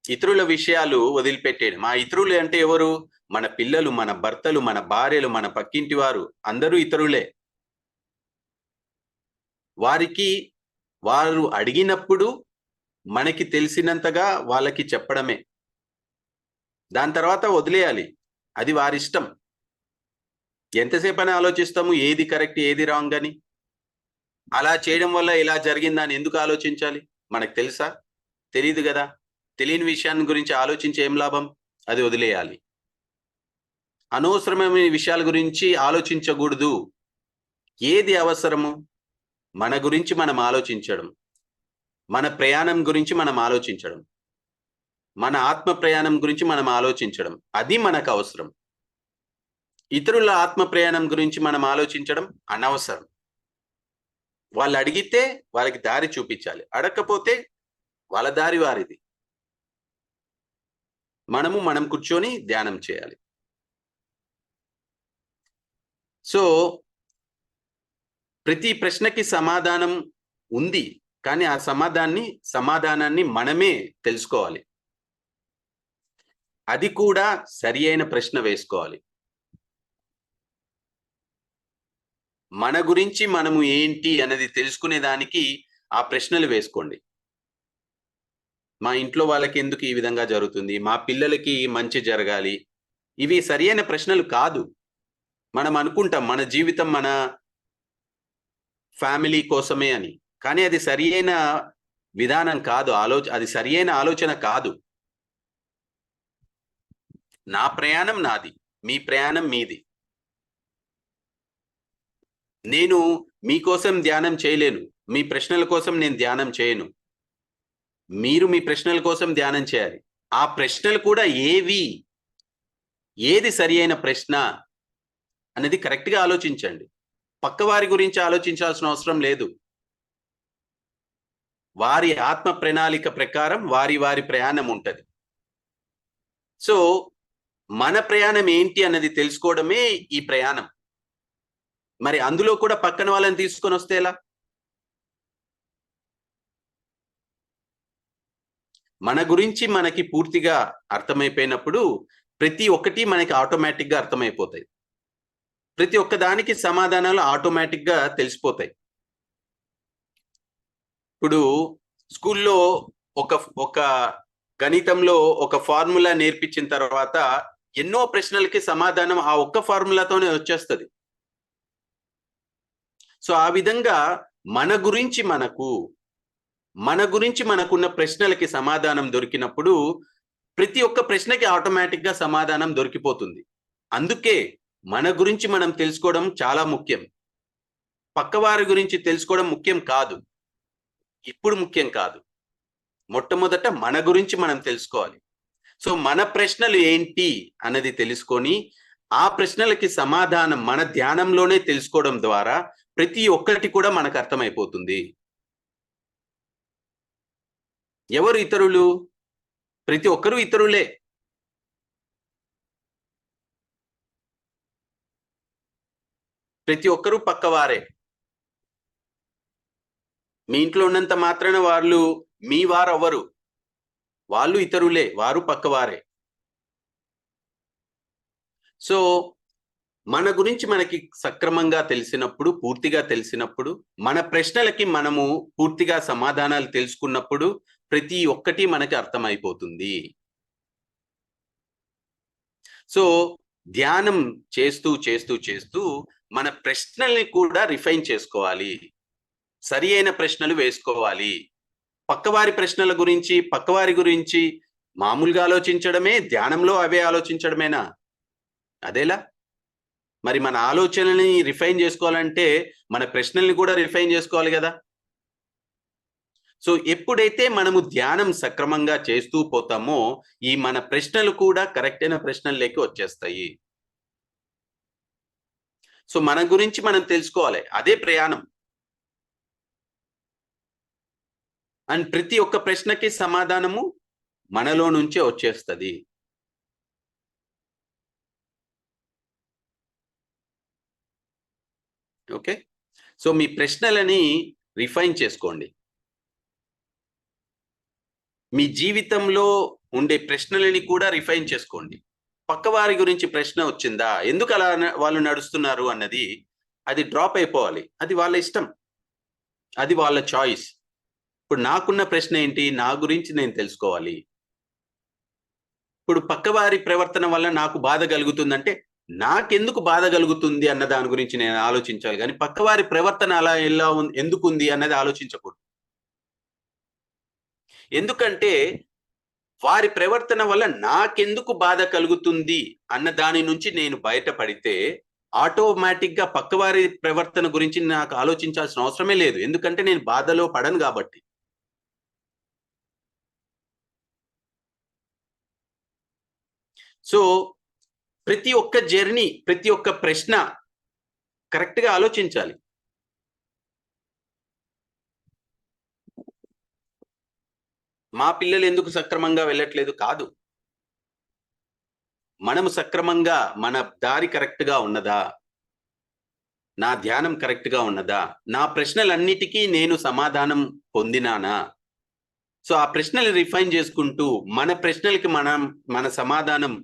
ఇతరుల విషయాలు వదిలిపెట్టేయడం. ఆ ఇతరులు అంటే ఎవరు? మన పిల్లలు, మన భర్తలు, మన భార్యలు, మన పక్కింటి వారు, అందరూ ఇతరులే. వారు అడిగినప్పుడు మనకి తెలిసినంతగా వాళ్ళకి చెప్పడమే. దాని తర్వాత వదిలేయాలి. అది వారిష్టం. ఎంతసేపని ఆలోచిస్తాము ఏది కరెక్ట్ ఏది రాంగ్ అని? అలా చేయడం వల్ల ఇలా జరిగిందని ఎందుకు ఆలోచించాలి? మనకు తెలుసా? తెలియదు కదా. తెలియని విషయాన్ని గురించి ఆలోచించి ఏం లాభం? అది వదిలేయాలి. అనవసరమైన విషయాల గురించి ఆలోచించకూడదు. ఏది అవసరము? మన గురించి మనం ఆలోచించడం, మన ప్రయాణం గురించి మనం ఆలోచించడం, మన ఆత్మ ప్రయాణం గురించి మనం ఆలోచించడం, అది మనకు అవసరం. ఇతరుల ఆత్మ ప్రయాణం గురించి మనం ఆలోచించడం అనవసరం. వాళ్ళు అడిగితే వాళ్ళకి దారి చూపించాలి, అడగకపోతే వాళ్ళ దారి వారిది. మనం కూర్చొని ధ్యానం చేయాలి. సో ప్రతి ప్రశ్నకి సమాధానం ఉంది, కానీ ఆ సమాధానాన్ని మనమే తెలుసుకోవాలి. అది కూడా సరి అయిన ప్రశ్న వేసుకోవాలి. మన గురించి మనము ఏంటి అనేది తెలుసుకునేదానికి ఆ ప్రశ్నలు వేసుకోండి. మా ఇంట్లో వాళ్ళకి ఎందుకు ఈ విధంగా జరుగుతుంది? మా పిల్లలకి మంచి జరగాలి. ఇవి సరియైన ప్రశ్నలు కాదు. మనం అనుకుంటాం మన జీవితం మన ఫ్యామిలీ కోసమే అని, కానీ అది సరియైన విధానం కాదు. అది సరియైన ఆలోచన కాదు. నా ప్రయాణం నాది, మీ ప్రయాణం మీది. నేను మీకోసం ధ్యానం చేయలేను, మీ ప్రశ్నల కోసం నేను ధ్యానం చేయను. మీరు మీ ప్రశ్నల కోసం ధ్యానం చేయాలి. ఆ ప్రశ్నలు కూడా ఏది సరి అయిన ప్రశ్న అనేది కరెక్ట్గా ఆలోచించండి. పక్కవారి గురించి ఆలోచించాల్సిన అవసరం లేదు. వారి ఆత్మ ప్రణాళిక ప్రకారం వారి ప్రయాణం ఉంటుంది. సో మన ప్రయాణం ఏంటి అన్నది తెలుసుకోవడమే ఈ ప్రయాణం. మరి అందులో కూడా పక్కన వాళ్ళని తీసుకొని వస్తే ఎలా? మన గురించి మనకి పూర్తిగా అర్థమైపోయినప్పుడు ప్రతి ఒక్కటి మనకి ఆటోమేటిక్గా అర్థమైపోతాయి. ప్రతి ఒక్క దానికి సమాధానాలు ఆటోమేటిక్గా తెలిసిపోతాయి. ఇప్పుడు స్కూల్లో ఒక ఒక గణితంలో ఒక ఫార్ములా నేర్పించిన తర్వాత ఎన్నో ప్రశ్నలకి సమాధానం ఆ ఒక్క ఫార్ములాతోనే వచ్చేస్తుంది. సో ఆ విధంగా మన గురించి మనకున్న ప్రశ్నలకి సమాధానం దొరికినప్పుడు ప్రతి ఒక్క ప్రశ్నకి ఆటోమేటిక్గా సమాధానం దొరికిపోతుంది. అందుకే మన గురించి మనం తెలుసుకోవడం చాలా ముఖ్యం. పక్కవారి గురించి తెలుసుకోవడం ముఖ్యం కాదు, ఇప్పుడు ముఖ్యం కాదు. మొట్టమొదట మన గురించి మనం తెలుసుకోవాలి. సో మన ప్రశ్నలు ఏంటి అన్నది తెలుసుకొని ఆ ప్రశ్నలకి సమాధానం మన ధ్యానంలోనే తెలుసుకోవడం ద్వారా ప్రతి ఒక్కటి కూడా మనకు అర్థమైపోతుంది. ఎవరు ఇతరులు? ప్రతి ఒక్కరూ ఇతరులే. ప్రతి ఒక్కరూ పక్కవారే. మీ ఇంట్లో ఉన్నంత మాత్రాన వాళ్ళు మీ వారు అవ్వరు. వాళ్ళు ఇతరులే, వారు పక్కవారే. సో మన గురించి మనకి సక్రమంగా తెలిసినప్పుడు, పూర్తిగా తెలిసినప్పుడు, మన ప్రశ్నలకి మనము పూర్తిగా సమాధానాలు తెలుసుకున్నప్పుడు ప్రతి ఒక్కటి మనకి అర్థమైపోతుంది. సో ధ్యానం చేస్తూ చేస్తూ చేస్తూ మన ప్రశ్నల్ని కూడా రిఫైన్ చేసుకోవాలి. సరి అయిన ప్రశ్నలు వేసుకోవాలి. పక్కవారి ప్రశ్నల గురించి, పక్కవారి గురించి మామూలుగా ఆలోచించడమే ధ్యానంలో అవే ఆలోచించడమేనా? అదేలా? మరి మన ఆలోచనల్ని రిఫైన్ చేసుకోవాలంటే మన ప్రశ్నల్ని కూడా రిఫైన్ చేసుకోవాలి కదా. సో ఎప్పుడైతే మనము ధ్యానం సక్రమంగా చేస్తూ పోతామో ఈ మన ప్రశ్నలు కూడా కరెక్ట్ అయిన ప్రశ్నల్లోకి వచ్చేస్తాయి. సో మన గురించి మనం తెలుసుకోవాలి, అదే ప్రయాణం. అండ్ ప్రతి ఒక్క ప్రశ్నకి సమాధానము మనలో నుంచే వచ్చేస్తుంది. ఓకే, సో మీ ప్రశ్నలని రిఫైన్ చేసుకోండి. మీ జీవితంలో ఉండే ప్రశ్నలని కూడా రిఫైన్ చేసుకోండి. పక్కవారి గురించి ప్రశ్న వచ్చిందా, ఎందుకు అలా వాళ్ళు నడుస్తున్నారు అన్నది అది డ్రాప్ అయిపోవాలి. అది వాళ్ళ ఇష్టం, అది వాళ్ళ చాయిస్. ఇప్పుడు నాకున్న ప్రశ్న ఏంటి, నా గురించి నేను తెలుసుకోవాలి. ఇప్పుడు పక్కవారి ప్రవర్తన వల్ల నాకు బాధ కలుగుతుందంటే నాకెందుకు బాధ కలుగుతుంది అన్న దాని గురించి నేను ఆలోచించాలి, కానీ పక్కవారి ప్రవర్తన అలా ఎలా ఎందుకు ఉంది అన్నది ఆలోచించకూడదు. ఎందుకంటే వారి ప్రవర్తన వల్ల నాకెందుకు బాధ కలుగుతుంది అన్న దాని నుంచి నేను బయటపడితే ఆటోమేటిక్గా పక్కవారి ప్రవర్తన గురించి నాకు ఆలోచించాల్సిన అవసరమే లేదు. ఎందుకంటే నేను బాధలో పడను కాబట్టి. సో ప్రతి ఒక్క జర్నీ, ప్రతి ఒక్క ప్రశ్న కరెక్ట్గా ఆలోచించాలి. మా పిల్లలు ఎందుకు సక్రమంగా వెళ్ళట్లేదు కాదు, మనము సక్రమంగా మన దారి కరెక్ట్గా ఉన్నదా, నా ధ్యానం కరెక్ట్గా ఉన్నదా, నా ప్రశ్నలన్నిటికీ నేను సమాధానం పొందినానా. సో ఆ ప్రశ్నలు రిఫైన్ చేసుకుంటూ మన ప్రశ్నలకి మన సమాధానం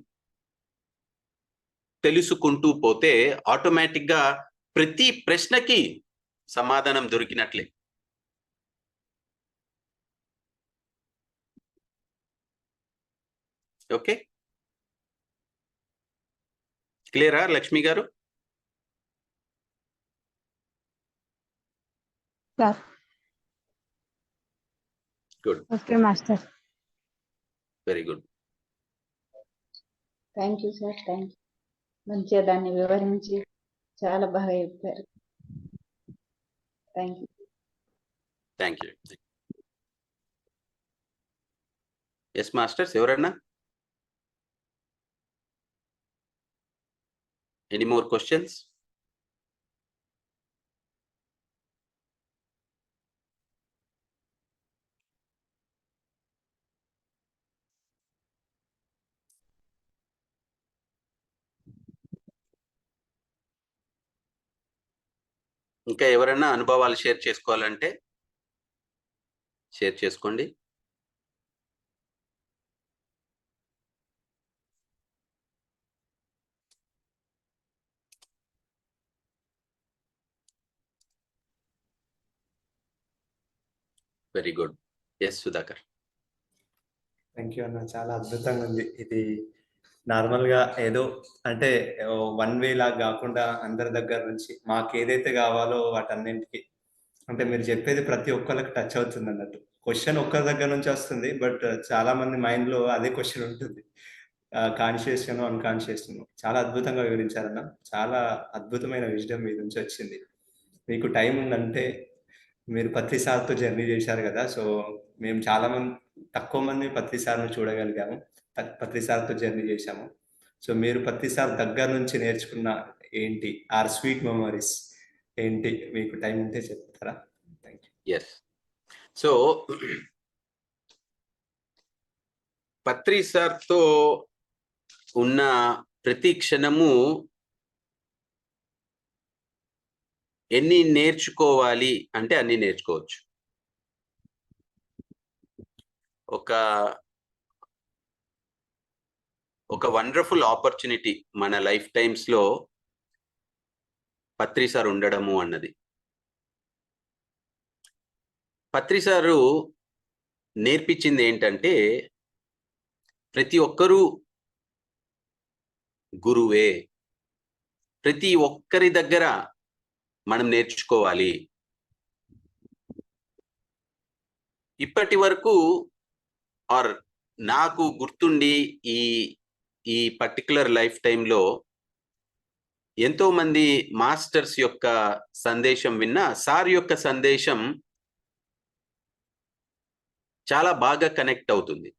తెలుసుకుంటూ పోతే ఆటోమేటిక్గా ప్రతి ప్రశ్నకి సమాధానం దొరికినట్లే. ఓకే, క్లియరా లక్ష్మి గారు? Sir good, okay master. Very good. Thank you sir, thank you. మంచిగా దాన్ని వివరించి చాలా బాగా చెప్పారు. Thank you. Thank you. Yes masters, ఎవరన్నా? Any more questions? ఇంకా ఎవరైనా అనుభవాలు షేర్ చేసుకోవాలంటే షేర్ చేసుకోండి. Very good. Yes Sudhakar. Thank you అన్న, చాలా అద్భుతంగా ఉంది ఇది. నార్మల్గా ఏదో అంటే వన్ వే లాగా కాకుండా అందరి దగ్గర నుంచి మాకు ఏదైతే కావాలో వాటన్నింటికి అంటే మీరు చెప్పేది ప్రతి ఒక్కరికి టచ్ అవుతుంది అన్నట్టు. క్వశ్చన్ ఒక్కరి దగ్గర నుంచి వస్తుంది, బట్ చాలా మంది మైండ్ లో అదే క్వశ్చన్ ఉంటుంది, కాన్షియస్ అన్కాన్షియస్. చాలా అద్భుతంగా వివరించారన్న, చాలా అద్భుతమైన విజ్డమ్ మీ నుంచి వచ్చింది. మీకు టైం ఉందంటే మీరు పత్రిసార్తో జర్నీ చేశారు కదా, సో మేము చాలా మంది తక్కువ మంది పత్రిసార్ను చూడగలిగాము, పత్రిసార్తో జర్నీ చేశాము. సో మీరు పత్రిసార్ దగ్గర నుంచి నేర్చుకున్న ఏంటి ఆర్ స్వీట్ మెమరీస్ ఏంటి, మీకు టైం ఉంటే చెప్తారా? Thank you. ఎస్. సో పత్రిసార్తో ఉన్న ప్రతి క్షణము ఎన్ని నేర్చుకోవాలి అంటే అన్ని నేర్చుకోవచ్చు. ఒక వండర్ఫుల్ ఆపర్చునిటీ మన లైఫ్ టైమ్స్ లో పత్రిసార్ ఉండడము అన్నది. పత్రిసారు నేర్పించింది ఏంటంటే ప్రతి ఒక్కరూ గురువే, ప్రతి ఒక్కరి దగ్గర మనం నేర్చుకోవాలి. ఇప్పటి వరకు ఆర్ నాకు గుర్తుండి ఈ పర్టికులర్ లైఫ్ టైంలో ఎంతో మంది మాస్టర్స్ యొక్క సందేశం విన్నా సార్ యొక్క సందేశం చాలా బాగా కనెక్ట్ అవుతుంది.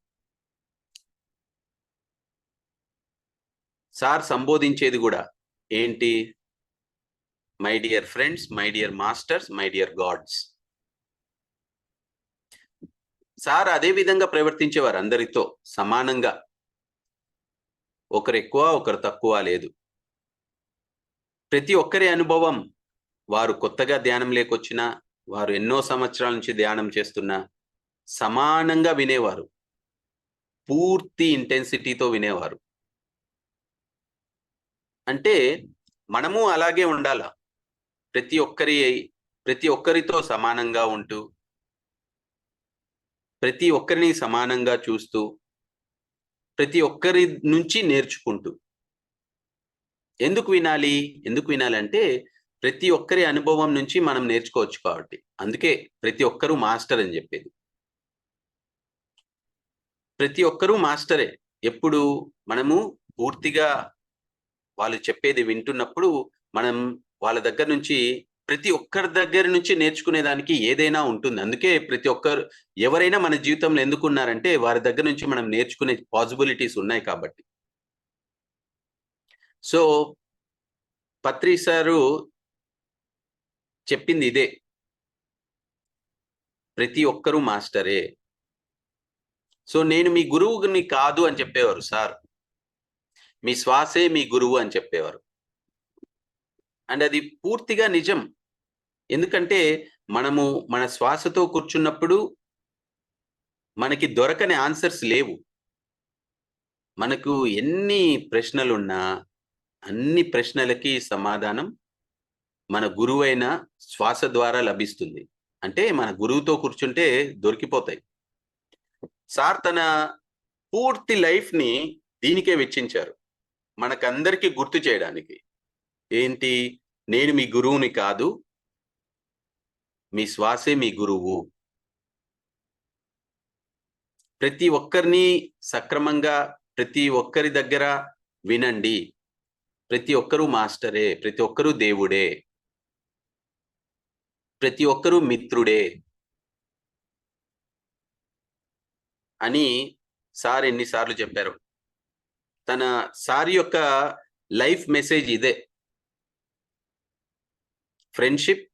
సార్ సంబోధించేది కూడా ఏంటి? My dear friends, my dear masters, my dear God's. Sir అదే విధంగా ప్రవర్తించేవారు, అందరితో సమానంగా, ఒకరు ఎక్కువ ఒకరు తక్కువ లేదు. ప్రతి ఒక్కరి అనుభవం, వారు కొత్తగా ధ్యానం లేకొచ్చినా, వారు ఎన్నో సంవత్సరాల నుంచి ధ్యానం చేస్తున్నా సమానంగా వినేవారు, పూర్తి ఇంటెన్సిటీతో వినేవారు. అంటే మనము అలాగే ఉండాల, ప్రతి ఒక్కరితో సమానంగా ఉంటూ, ప్రతి ఒక్కరిని సమానంగా చూస్తూ, ప్రతి ఒక్కరి నుంచి నేర్చుకుంటూ. ఎందుకు వినాలంటే ప్రతి ఒక్కరి అనుభవం నుంచి మనం నేర్చుకోవచ్చు కాబట్టి. అందుకే ప్రతి ఒక్కరూ మాస్టర్ అని చెప్పేది. ప్రతి ఒక్కరూ మాస్టరే. ఎప్పుడు మనము పూర్తిగా వాళ్ళు చెప్పేది వింటున్నప్పుడు మనం వాళ్ళ దగ్గర నుంచి, ప్రతి ఒక్కరి దగ్గర నుంచి నేర్చుకునేదానికి ఏదైనా ఉంటుంది. అందుకే ప్రతి ఒక్కరు ఎవరైనా మన జీవితంలో ఎందుకున్నారంటే వారి దగ్గర నుంచి మనం నేర్చుకునే పాసిబిలిటీస్ ఉన్నాయి కాబట్టి. సో పత్రి సారు చెప్పింది ఇదే, ప్రతి ఒక్కరూ మాస్టరే. సో నేను మీ గురువుని కాదు అని చెప్పేవారు సార్, మీ శ్వాసే మీ గురువు అని చెప్పేవారు. అండ్ అది పూర్తిగా నిజం. ఎందుకంటే మనము మన శ్వాసతో కూర్చున్నప్పుడు మనకి దొరకని ఆన్సర్స్ లేవు. మనకు ఎన్ని ప్రశ్నలున్నా అన్ని ప్రశ్నలకి సమాధానం మన గురువైన శ్వాస ద్వారా లభిస్తుంది. అంటే మన గురువుతో కూర్చుంటే దొరికిపోతాయి. సార్ తన పూర్తి లైఫ్ ని దీనికే వెచ్చించారు, మనకందరికీ గుర్తు చేయడానికి. ఏంటి? నేను మీ గురువుని కాదు, మీ శ్వాసే మీ గురువు. ప్రతి ఒక్కరిని సక్రమంగా ప్రతి ఒక్కరి దగ్గర వినండి. ప్రతి ఒక్కరూ మాస్టరే, ప్రతి ఒక్కరూ దేవుడే, ప్రతి ఒక్కరూ మిత్రుడే అని సార్ ఎన్నిసార్లు చెప్పారు. సార్ యొక్క లైఫ్ మెసేజ్ ఇదే. ఫ్రెండ్షిప్,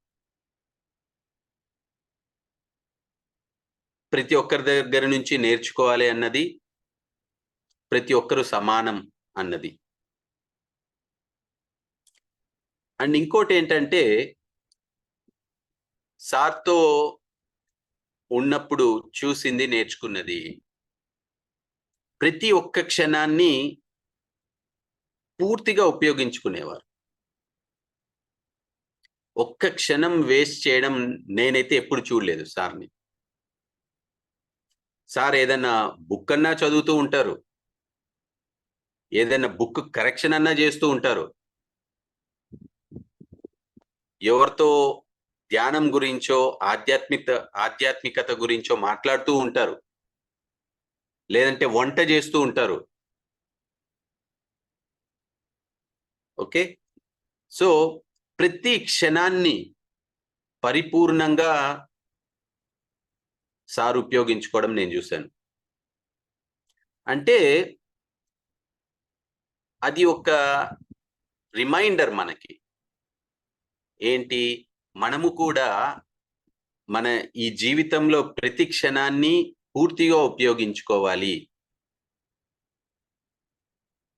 ప్రతి ఒక్కరి దగ్గర నుంచి నేర్చుకోవాలి అన్నది, ప్రతి ఒక్కరూ సమానం అన్నది. అండ్ ఇంకోటి ఏంటంటే సార్తో ఉన్నప్పుడు చూసింది, నేర్చుకున్నది, ప్రతి ఒక్క క్షణాన్ని పూర్తిగా ఉపయోగించుకునేవారు. ఒక్క క్షణం వేస్ట్ చేయడం నేనైతే ఎప్పుడు చూడలేదు సార్ని. సార్ ఏదైనా బుక్ అన్నా చదువుతూ ఉంటారు, ఏదైనా బుక్ కరెక్షన్ అన్నా చేస్తూ ఉంటారు, ఎవరితో ధ్యానం గురించో ఆధ్యాత్మికత గురించో మాట్లాడుతూ ఉంటారు, లేదంటే వంట చేస్తూ ఉంటారు. ఓకే, సో ప్రతి క్షణాన్ని పరిపూర్ణంగా సార్ ఉపయోగించుకోవడం నేను చూశాను. అంటే అది ఒక రిమైండర్ మనకి, ఏంటి, మనము కూడా మన ఈ జీవితంలో ప్రతి క్షణాన్ని పూర్తిగా ఉపయోగించుకోవాలి,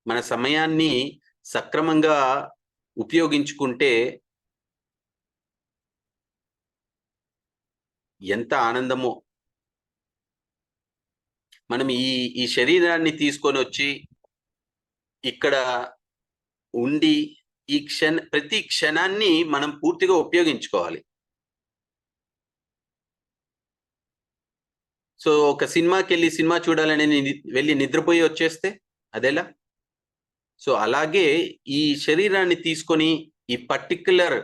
మన సమయాన్ని సక్రమంగా ఉపయోగించుకుంటే ఎంత ఆనందమో. మనం ఈ శరీరాన్ని తీసుకొని వచ్చి ఇక్కడ ఉండి ప్రతి క్షణాన్ని మనం పూర్తిగా ఉపయోగించుకోవాలి. సో ఒక సినిమాకి వెళ్ళి సినిమా చూడాలని వెళ్ళి నిద్రపోయి వచ్చేస్తే అదెలా? సో అలాగే ఈ శరీరాన్ని తీసుకొని ఈ పర్టిక్యులర్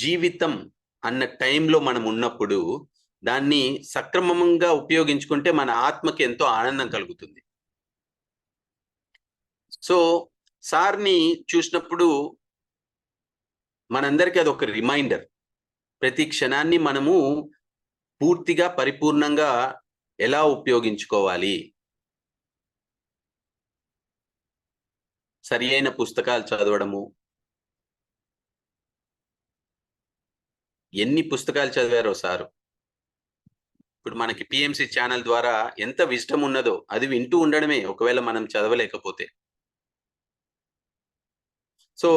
జీవితం అన్న టైంలో మనం ఉన్నప్పుడు దాన్ని సక్రమంగా ఉపయోగించుకుంటే మన ఆత్మకి ఎంతో ఆనందం కలుగుతుంది. సో సార్ని చూసినప్పుడు మనందరికీ అది ఒక రిమైండర్, ప్రతి క్షణాన్ని మనము పూర్తిగా పరిపూర్ణంగా ఎలా ఉపయోగించుకోవాలి. సరి అయిన పుస్తకాలు చదవడము. ఎన్ని పుస్తకాలు చదివారో సారు. ఇప్పుడు మనకి పిఎంసి ఛానల్ ద్వారా ఎంత విజ్డమ్ ఉన్నదో అది వింటూ ఉండడమే, ఒకవేళ మనం చదవలేకపోతే. సో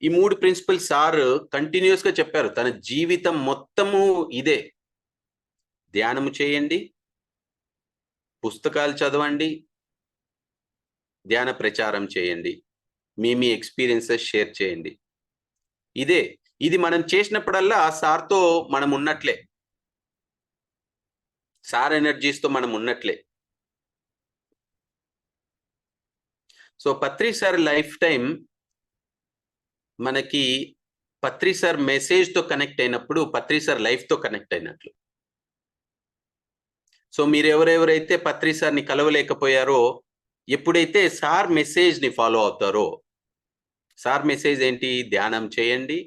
ఈ 3 ప్రిన్సిపల్స్ సార్ కంటిన్యూస్ గా చెప్పారు. తన జీవితం మొత్తము ఇదే, ధ్యానము చేయండి, పుస్తకాలు చదవండి, ధ్యాన ప్రచారం చేయండి, మీ ఎక్స్పీరియన్సెస్ షేర్ చేయండి. ఇది మనం చేసినప్పుడల్లా సార్తో మనం ఉన్నట్లే, సార్ ఎనర్జీస్తో మనం ఉన్నట్లే. సో పత్రి సార్ లైఫ్ టైం మనకి పత్రి సార్ మెసేజ్తో కనెక్ట్ అయినప్పుడు పత్రి సార్ లైఫ్తో కనెక్ట్ అయినట్లు. సో మీరు ఎవరెవరైతే పత్రి సార్ని కలవలేకపోయారో, ఎప్పుడైతే సార్ మెసేజ్ని ఫాలో అవుతారో, సార్ మెసేజ్ ఏంటి? ధ్యానం చేయండి,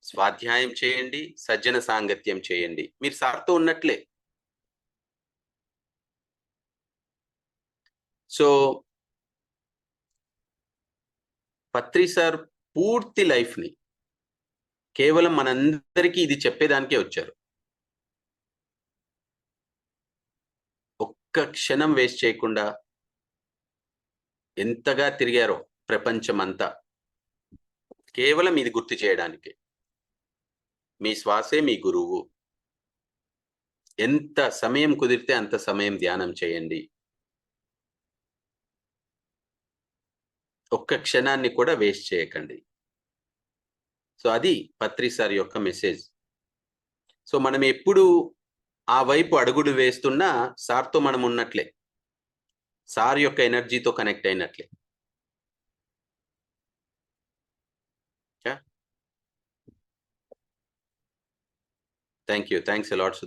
స్వాధ్యాయం చేయండి, సజ్జన సాంగత్యం చేయండి, మీరు సార్తో ఉన్నట్లే. సో పత్రి సార్ పూర్తి లైఫ్ని కేవలం మనందరికీ ఇది చెప్పేదానికే వచ్చారు. ఒక్క క్షణం వేస్ట్ చేయకుండా ఎంతగా తిరిగారో ప్రపంచం అంతా, కేవలం ఇది గుర్తు చేయడానికి. మీ శ్వాసే మీ గురువు. ఎంత సమయం కుదిరితే అంత సమయం ధ్యానం చేయండి. ఒక్క క్షణాన్ని కూడా వేస్ట్ చేయకండి. సో అది పత్రి సార్ యొక్క మెసేజ్. సో మనం ఎప్పుడు ఆ వైపు అడుగులు వేస్తున్నా సార్తో మనం ఉన్నట్లే, సార్ యొక్క ఎనర్జీతో కనెక్ట్ అయినట్లే. Thank you, thanks allot.